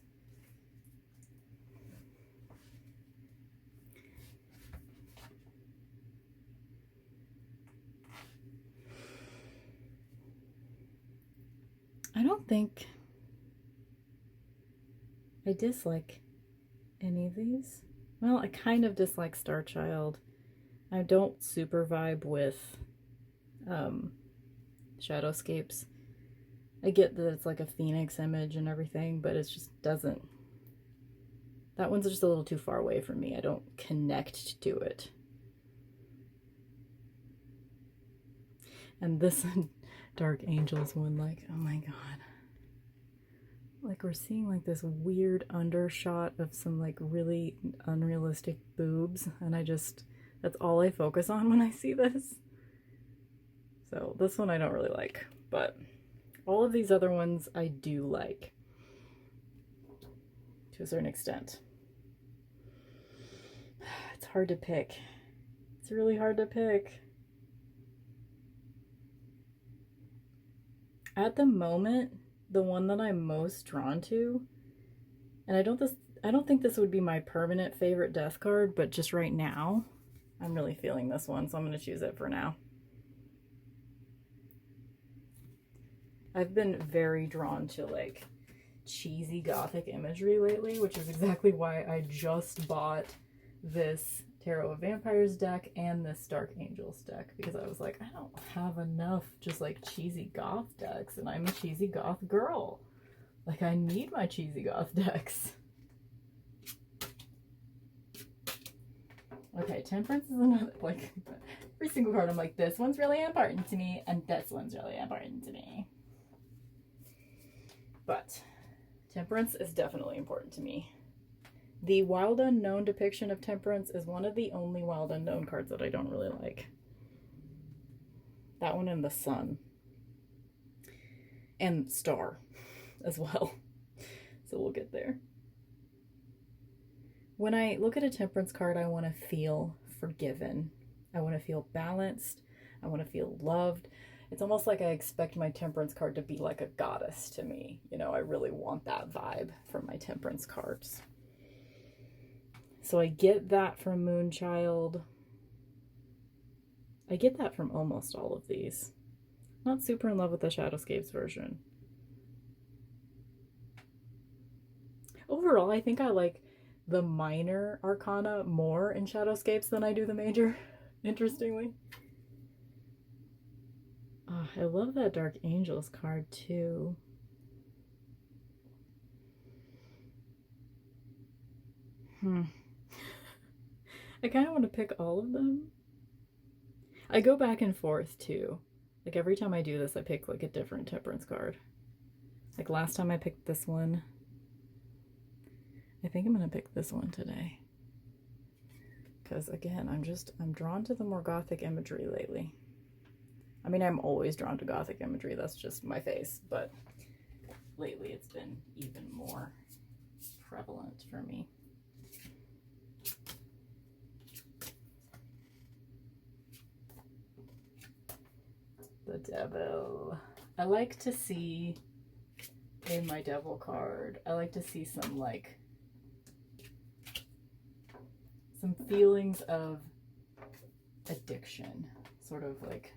I don't think I dislike any of these. Well, I kind of dislike Starchild. I don't super vibe with Shadowscapes. I get that it's like a phoenix image and everything, but it just doesn't. That one's just a little too far away from me. I don't connect to it. And this Dark Angels one, like, oh my god. Like, we're seeing like this weird undershot of some like really unrealistic boobs, and that's all I focus on when I see this. So this one I don't really like, but all of these other ones I do like to a certain extent. It's hard to pick. It's really hard to pick. At the moment, the one that I'm most drawn to, and I don't think this would be my permanent favorite death card, but just right now, I'm really feeling this one, so I'm going to choose it for now. I've been very drawn to like cheesy gothic imagery lately, which is exactly why I just bought this Tarot of Vampires deck and this Dark Angels deck, because I was like, I don't have enough just like cheesy goth decks, and I'm a cheesy goth girl. Like, I need my cheesy goth decks. Okay, Temperance is another, like, every single card I'm like, this one's really important to me, and this one's really important to me. But Temperance is definitely important to me. The Wild Unknown depiction of Temperance is one of the only Wild Unknown cards that I don't really like. That one and the Sun. And Star as well. So we'll get there. When I look at a Temperance card, I want to feel forgiven. I want to feel balanced. I want to feel loved. It's almost like I expect my Temperance card to be like a goddess to me. You know, I really want that vibe from my Temperance cards. So I get that from Moonchild. I get that from almost all of these. Not super in love with the Shadowscapes version. Overall, I think I like the minor arcana more in Shadowscapes than I do the major, interestingly. Oh, I love that Dark Angels card too. I kind of want to pick all of them. I go back and forth too. Like, every time I do this, I pick like a different Temperance card. Like, last time I picked this one. I think I'm going to pick this one today. Because again, I'm drawn to the more gothic imagery lately. I mean, I'm always drawn to gothic imagery. That's just my face. But lately it's been even more prevalent for me. The Devil. I like to see in my Devil card, I like to see some like some feelings of addiction, sort of like.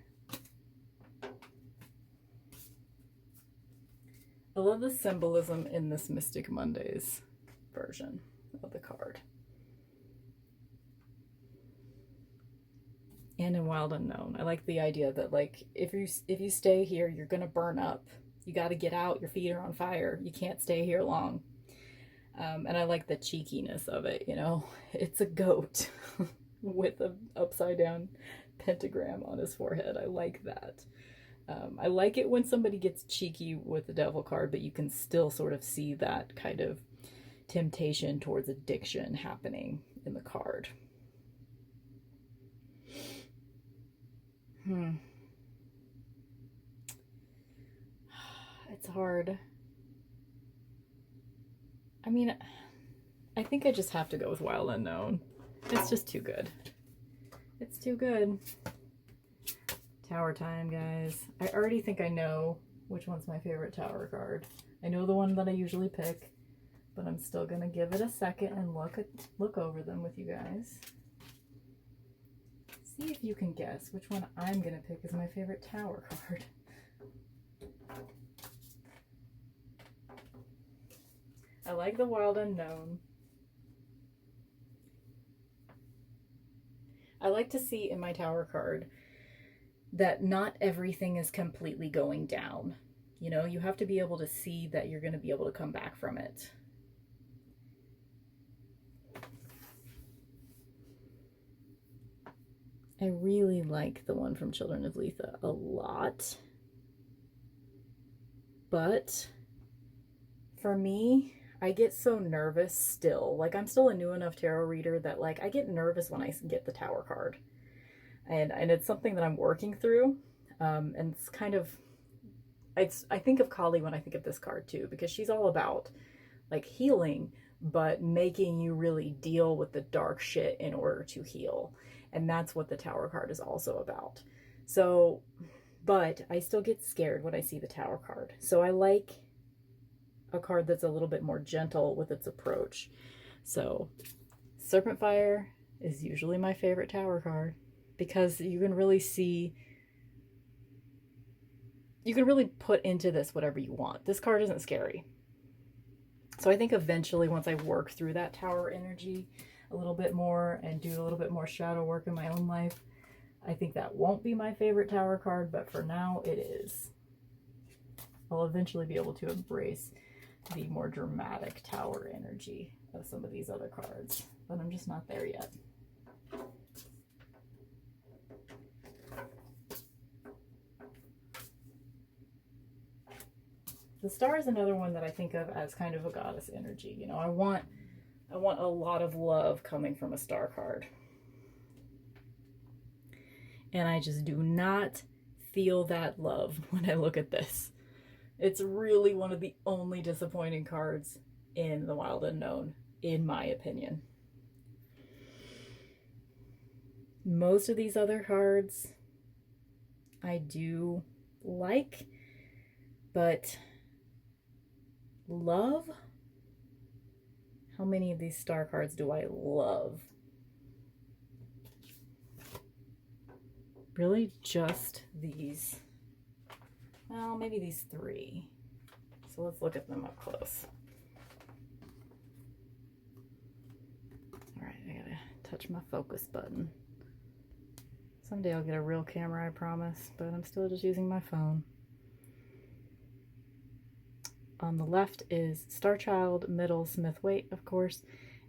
I love the symbolism in this Mystic Mondays version of the card. And in Wild Unknown. I like the idea that, like, if you stay here, you're gonna burn up. You gotta get out, your feet are on fire. You can't stay here long. And I like the cheekiness of it, you know? It's a goat with an upside down pentagram on his forehead. I like that. I like it when somebody gets cheeky with the Devil card, but you can still sort of see that kind of temptation towards addiction happening in the card. It's hard. I mean, I think I just have to go with Wild Unknown. It's just too good. It's too good. Tower time, guys. I already think I know which one's my favorite tower card. I know the one that I usually pick, but I'm still gonna give it a second and look over them with you guys. See if you can guess which one I'm gonna pick as my favorite tower card. I like the Wild Unknown. I like to see in my tower card that not everything is completely going down. You know, you have to be able to see that you're going to be able to come back from it. I really like the one from Children of Letha a lot. But for me, I get so nervous still. Like, I'm still a new enough tarot reader that, like, I get nervous when I get the tower card. And it's something that I'm working through. And it's kind of, I think of Kali when I think of this card too, because she's all about like healing, but making you really deal with the dark shit in order to heal. And that's what the tower card is also about. So, but I still get scared when I see the tower card. So I like a card that's a little bit more gentle with its approach. So Serpent Fire is usually my favorite tower card, because you can really see, you can really put into this whatever you want. This card isn't scary. So I think eventually, once I work through that tower energy a little bit more and do a little bit more shadow work in my own life, I think that won't be my favorite tower card, but for now it is. I'll eventually be able to embrace the more dramatic tower energy of some of these other cards, but I'm just not there yet. The Star is another one that I think of as kind of a goddess energy. You know, I want a lot of love coming from a Star card. And I just do not feel that love when I look at this. It's really one of the only disappointing cards in the Wild Unknown, in my opinion. Most of these other cards I do like, but love? How many of these Star cards do I love? Really just these. Well, maybe these three. So let's look at them up close. All right, I gotta touch my focus button. Someday I'll get a real camera, I promise, but I'm still just using my phone. On the left is Starchild, middle Smith-Waite, of course,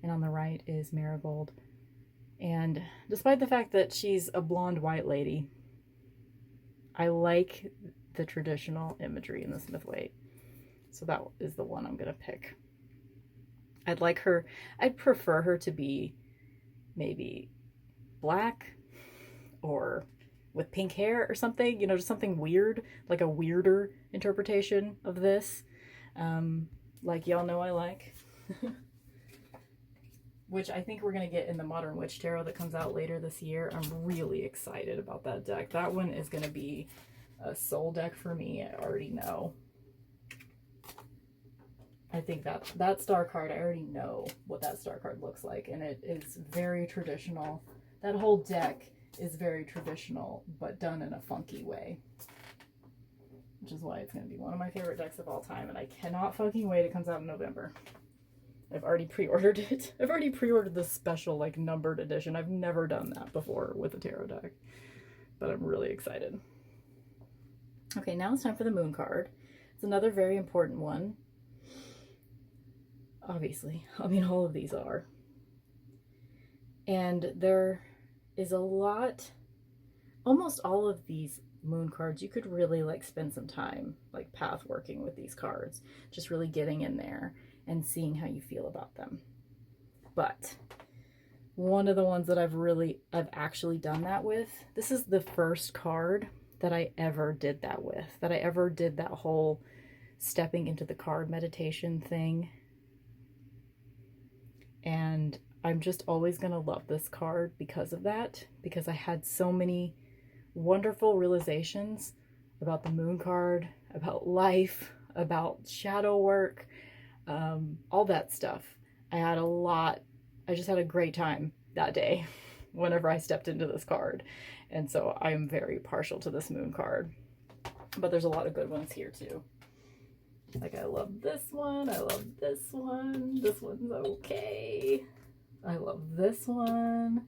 and on the right is Marigold. And despite the fact that she's a blonde white lady, I like the traditional imagery in the Smith-Waite. So that is the one I'm going to pick. I'd prefer her to be maybe black or with pink hair or something, you know, just something weird, like a weirder interpretation of this. Like y'all know I like. Which I think we're going to get in the Modern Witch Tarot that comes out later this year. I'm really excited about that deck. That one is going to be a soul deck for me, I already know. I think that Star card, I already know what that Star card looks like, and it is very traditional. That whole deck is very traditional, but done in a funky way. Which is why it's going to be one of my favorite decks of all time, and I cannot fucking wait. It comes out in November. I've already pre-ordered it. I've already pre-ordered the special, like, numbered edition. I've never done that before with a tarot deck, but I'm really excited. Okay, now it's time for the Moon card. It's another very important one. Obviously. I mean, all of these are. And there is a lot, almost all of these Moon cards, you could really, like, spend some time, like, path working with these cards. Just really getting in there and seeing how you feel about them. But one of the ones that I've actually done that with, this is the first card that I ever did that with, that I ever did that whole stepping into the card meditation thing. And I'm just always going to love this card because of that, because I had so many wonderful realizations about the moon card, about life, about shadow work, all that stuff. I just had a great time that day whenever I stepped into this card. And so I am very partial to this moon card. But there's a lot of good ones here too. Like, I love this one. I love this one. This one's okay. I love this one.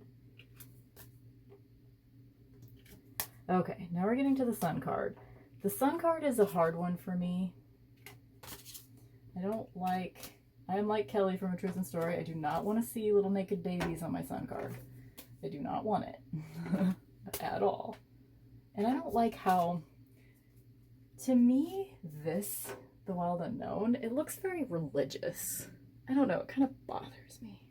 Okay, now we're getting to the sun card. The sun card is a hard one for me. I am like Kelly from A Truth in Story. I do not want to see little naked babies on my sun card. I do not want it at all. And I don't like how, to me, The Wild Unknown, it looks very religious. I don't know, it kind of bothers me.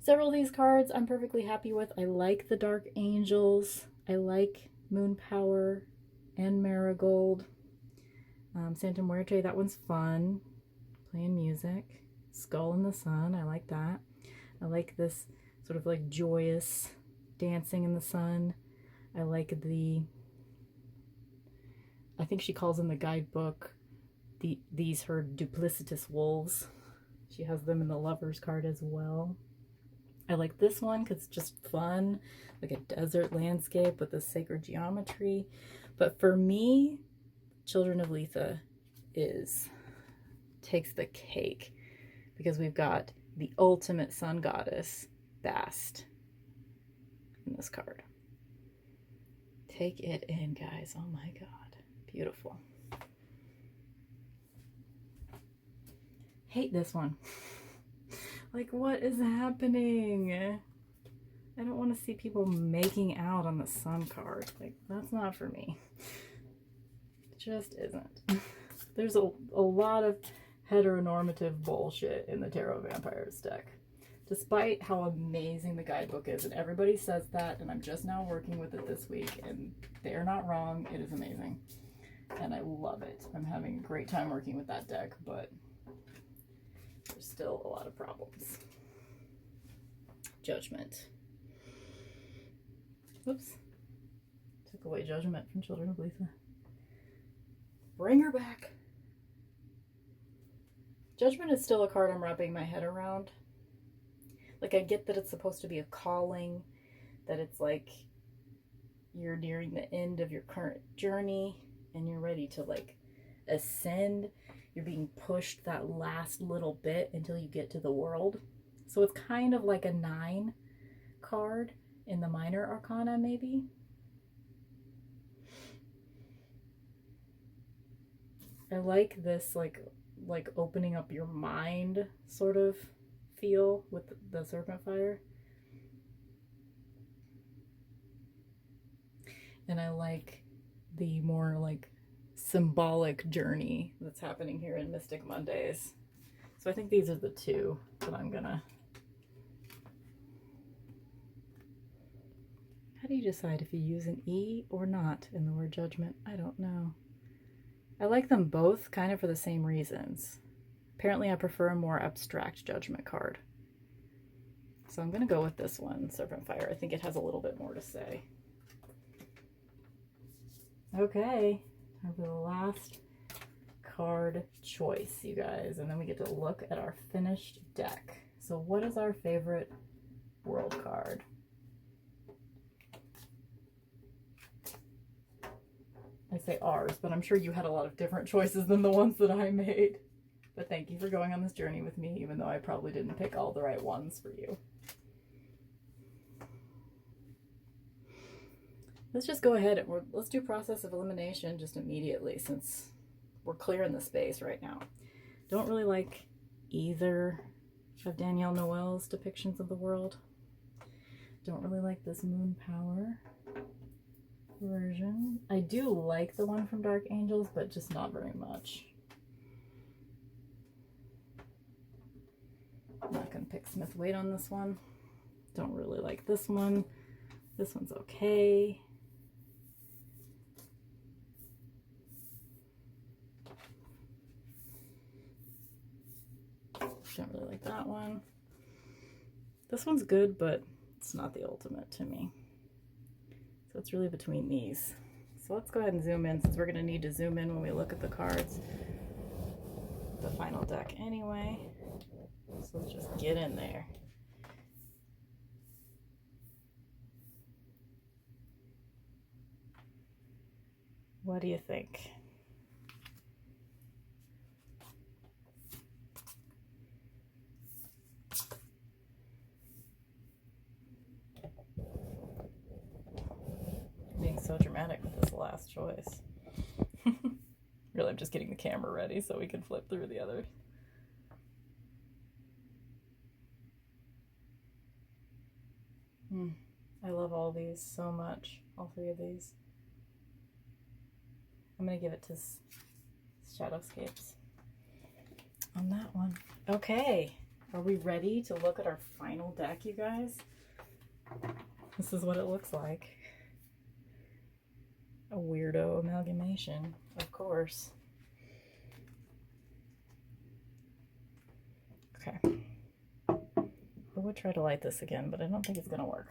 Several of these cards I'm perfectly happy with. I like the Dark Angels. I like Moon Power and Marigold. Santa Muerte, that one's fun. Playing music. Skull in the Sun, I like that. I like this sort of like joyous dancing in the sun. I like I think she calls in the guidebook these her duplicitous wolves. She has them in the Lover's card as well. I like this one because it's just fun, like a desert landscape with the sacred geometry. But for me, Children of Letha takes the cake because we've got the ultimate sun goddess, Bast, in this card. Take it in, guys. Oh my god. Beautiful. Hate this one. Like, what is happening? I don't want to see people making out on the sun card. Like, that's not for me. It just isn't. There's a lot of heteronormative bullshit in the Tarot Vampires deck. Despite how amazing the guidebook is, and everybody says that, and I'm just now working with it this week, and they're not wrong. It is amazing. And I love it. I'm having a great time working with that deck, but there's still a lot of problems. Judgment. Oops. Took away Judgment from Children of Letha. Bring her back. Judgment is still a card I'm wrapping my head around. Like, I get that it's supposed to be a calling, that it's like you're nearing the end of your current journey and you're ready to like ascend. You're being pushed that last little bit until you get to the world. So it's kind of like a 9 card in the minor arcana, maybe. I like this like opening up your mind sort of feel with the Serpent Fire. And I like the more like symbolic journey that's happening here in Mystic Mondays. So I think these are the two that I'm gonna... How do you decide if you use an E or not in the word judgment? I don't know. I like them both kind of for the same reasons. Apparently I prefer a more abstract judgment card. So I'm gonna go with this one, Serpent Fire. I think it has a little bit more to say. Okay, time for the last card choice, you guys, and then we get to look at our finished deck. So what is our favorite world card? I say ours, but I'm sure you had a lot of different choices than the ones that I made. But thank you for going on this journey with me, even though I probably didn't pick all the right ones for you. Let's just go ahead and let's do process of elimination just immediately, since we're clearing the space right now. Don't really like either of Danielle Noel's depictions of the world. Don't really like this Moon Power version. I do like the one from Dark Angels, but just not very much. I'm not going to pick smith-waite on this one. Don't really like this one. This one's okay. Don't really like that one. This one's good, but it's not the ultimate to me. it's really between these. So let's go ahead and zoom in, since we're going to need to zoom in when we look at the cards. The final deck anyway. So let's just get in there. What do you think? Being so dramatic with this last choice. Really, I'm just getting the camera ready so we can flip through the other. I love all these so much, all three of these. I'm going to give it to Shadowscapes on that one. Okay, are we ready to look at our final deck, you guys? This is what it looks like. A weirdo amalgamation, of course. Okay. I would try to light this again, but I don't think it's going to work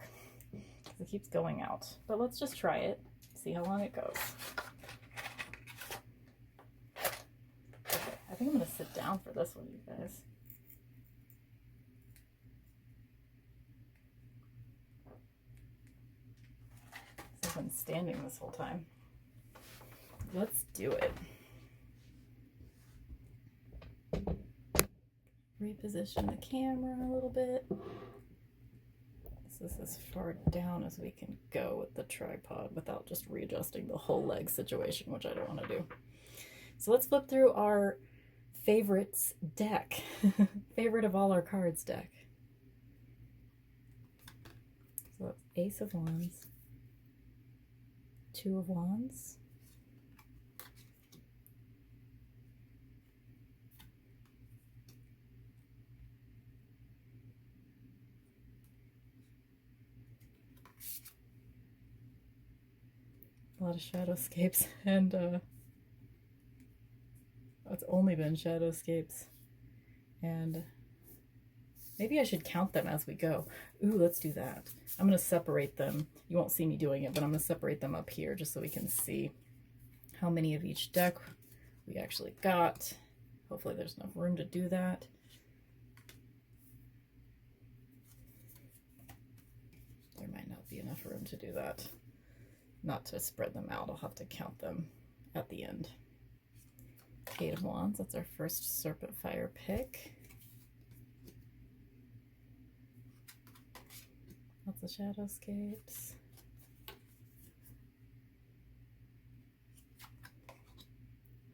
because it keeps going out. But let's just try it, see how long it goes. Okay, I think I'm going to sit down for this one, you guys. I've been standing this whole time. Let's do it. Reposition the camera a little bit. This is as far down as we can go with the tripod without just readjusting the whole leg situation, which I don't want to do. So let's flip through our favorites deck. Favorite of all our cards deck. So that's Ace of Wands, Two of Wands, a lot of Shadowscapes, and it's only been Shadowscapes, and maybe I should count them as we go. Ooh, let's do that. I'm going to separate them. You won't see me doing it, but I'm going to separate them up here just so we can see how many of each deck we actually got. Hopefully there's enough room to do that. There might not be enough room to do that. Not to spread them out, I'll have to count them at the end. Eight of Wands, that's our first Serpent Fire pick. Lots of Shadowscapes.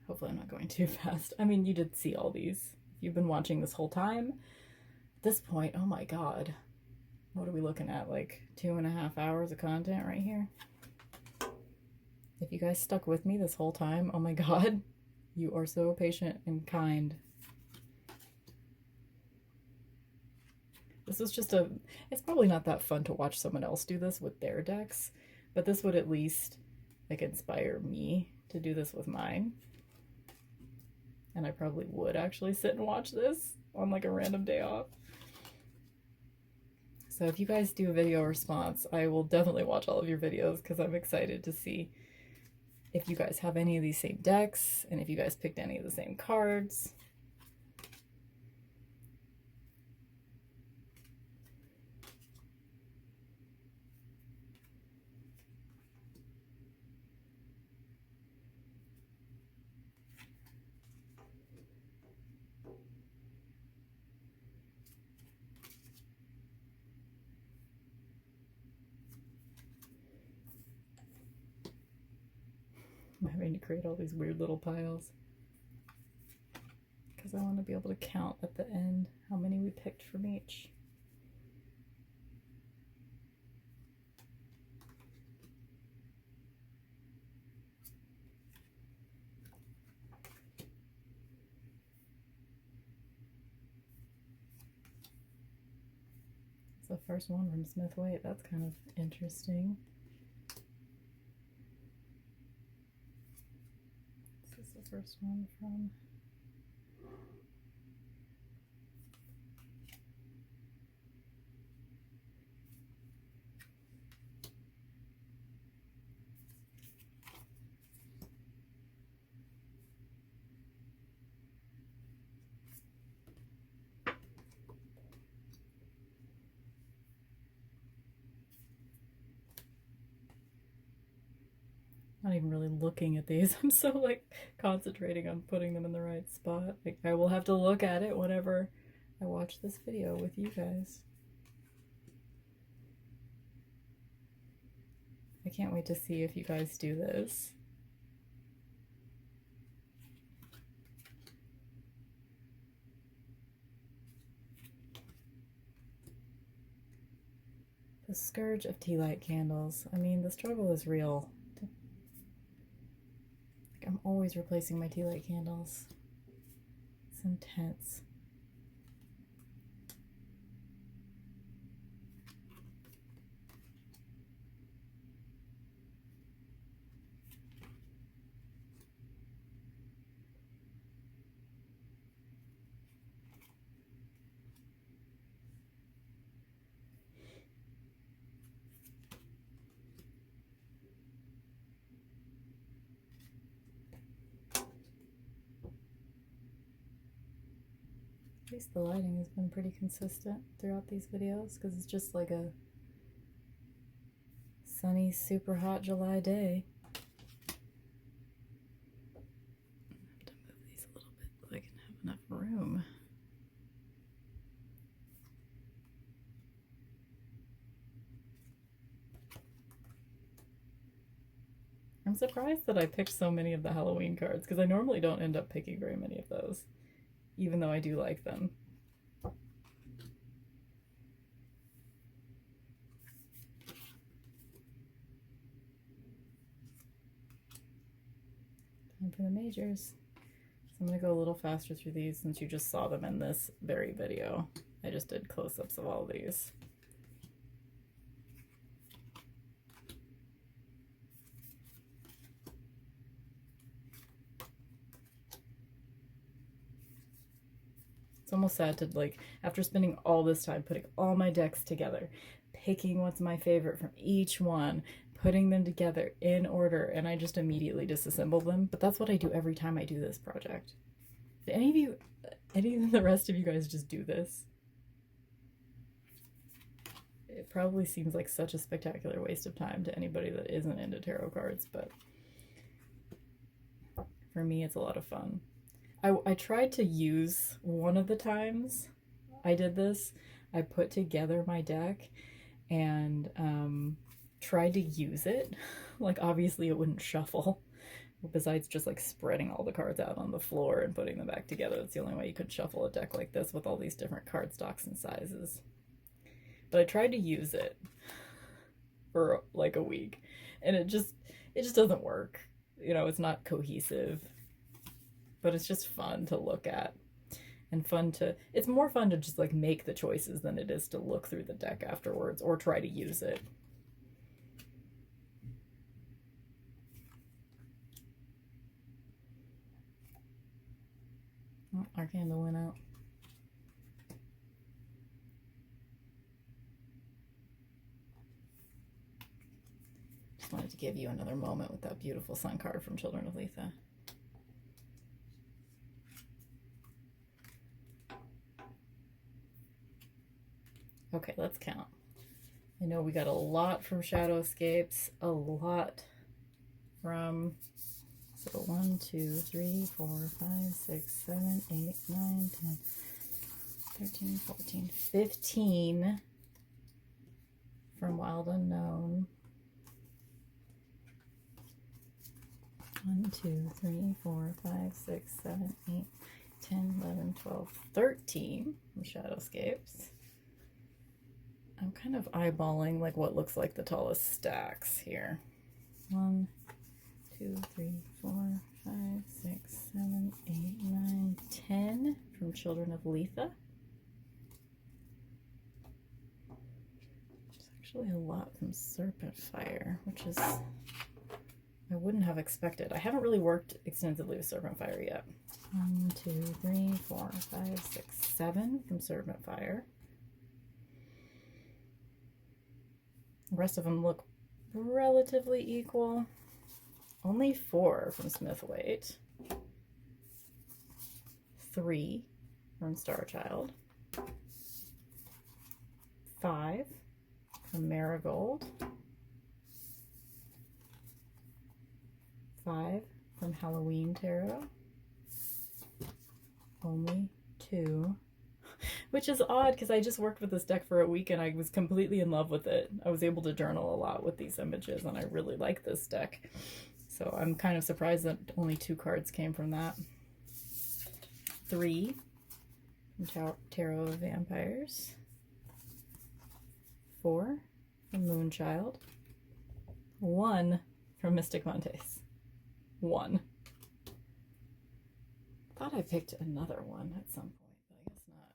Hopefully I'm not going too fast. I mean, you did see all these. If you've been watching this whole time, at this point, oh my god. What are we looking at? Like 2.5 hours of content right here? If you guys stuck with me this whole time, oh my god, you are so patient and kind. This is just it's probably not that fun to watch someone else do this with their decks, but this would at least like inspire me to do this with mine. And I probably would actually sit and watch this on like a random day off. So if you guys do a video response, I will definitely watch all of your videos because I'm excited to see if you guys have any of these same decks and if you guys picked any of the same cards. I'm having to create all these weird little piles because I want to be able to count at the end how many we picked from each. It's the first one from Smith-Waite. That's kind of interesting. This is the first one from not even really looking at these. I'm so like concentrating on putting them in the right spot. Like I will have to look at it whenever I watch this video with you guys. I can't wait to see if you guys do this. The scourge of tea light candles. I mean, the struggle is real. Like, I'm always replacing my tea light candles. It's intense. At least the lighting has been pretty consistent throughout these videos because it's just like a sunny, super hot July day. I have to move these a little bit so I can have enough room. I'm surprised that I picked so many of the Halloween cards because I normally don't end up picking very many of those, even though I do like them. Time for the majors. So I'm going to go a little faster through these since you just saw them in this very video. I just did close-ups of all these. It's almost sad to, like, after spending all this time putting all my decks together, picking what's my favorite from each one, putting them together in order, and I just immediately disassemble them. But that's what I do every time I do this project. Do any of the rest of you guys just do this? It probably seems like such a spectacular waste of time to anybody that isn't into tarot cards, but for me, it's a lot of fun. I tried to use one of the times I did this. I put together my deck and tried to use it. Like, obviously it wouldn't shuffle. Besides just like spreading all the cards out on the floor and putting them back together. That's the only way you could shuffle a deck like this with all these different cardstocks and sizes. But I tried to use it for like a week and it just doesn't work. You know, it's not cohesive. But it's just fun to look at and it's more fun to just like make the choices than it is to look through the deck afterwards or try to use it. Oh, our candle went out. Just wanted to give you another moment with that beautiful sun card from Children of Letha. Okay, let's count. I know we got a lot from Shadow Escapes, a lot from, so 1, 2, 3, 4, 5, 6, 7, 8, 9, 10, 13, 14, 15 from Wild Unknown. 1, 2, 3, 4, 5, 6, 7, 8, 10, 11, 12, 13 from Shadowscapes. I'm kind of eyeballing like what looks like the tallest stacks here. 1, 2, 3, 4, 5, 6, 7, 8, 9, 10 from Children of Letha. There's actually a lot from Serpent Fire, which is, I wouldn't have expected. I haven't really worked extensively with Serpent Fire yet. 1, 2, 3, 4, 5, 6, 7 from Serpent Fire. The rest of them look relatively equal. Only 4 from smith-waite. 3 from Starchild. 5 from Marigold. 5 from Halloween Tarot. Only 2. Which is odd because I just worked with this deck for a week and I was completely in love with it. I was able to journal a lot with these images and I really like this deck. So I'm kind of surprised that only 2 cards came from that. 3 from Tarot of Vampires. 4 from Moonchild. 1 from Mystic Mondays. 1. Thought I picked another one at some point, but I guess not.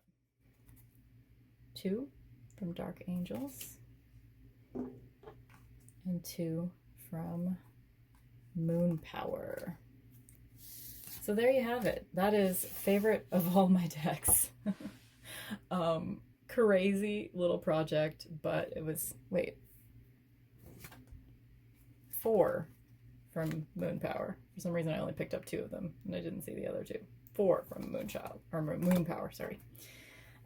2 from Dark Angels. And 2 from Moon Power. So there you have it. That is favorite of all my decks. Crazy little project, but it was, wait, 4 from Moon Power. For some reason I only picked up 2 of them and I didn't see the other 2. 4 from Moonchild, or Moon Power, sorry.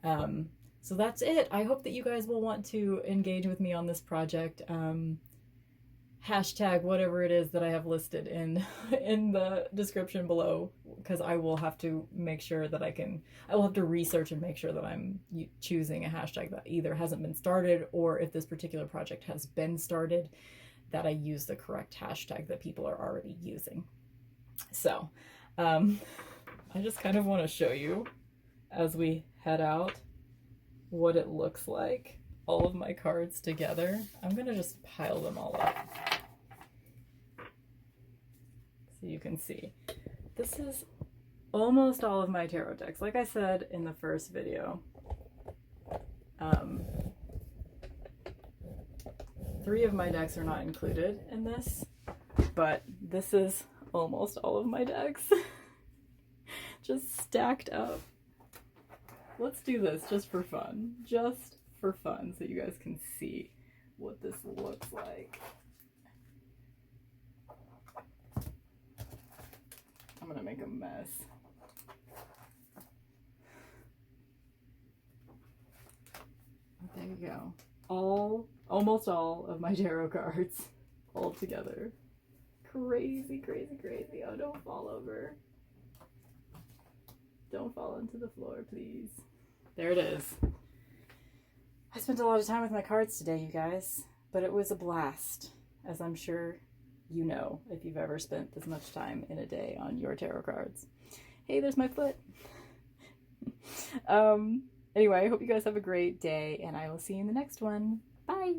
So that's it. I hope that you guys will want to engage with me on this project. Hashtag whatever it is that I have listed in the description below, because I will have to make sure that I will have to research and make sure that I'm choosing a hashtag that either hasn't been started, or if this particular project has been started, that I use the correct hashtag that people are already using. So I just kind of want to show you as we head out what it looks like, all of my cards together. I'm gonna just pile them all up so you can see. This is almost all of my tarot decks. Like I said in the first video, 3 of my decks are not included in this, but this is almost all of my decks. Just stacked up. Let's do this just for fun. Just for fun, so you guys can see what this looks like. I'm gonna make a mess. There you go. Almost all of my tarot cards all together. Crazy, crazy, crazy. Oh, don't fall over. Don't fall into the floor, please. There it is. I spent a lot of time with my cards today, you guys, but it was a blast, as I'm sure you know if you've ever spent this much time in a day on your tarot cards. Hey, there's my foot. Anyway, I hope you guys have a great day, and I will see you in the next one. Bye!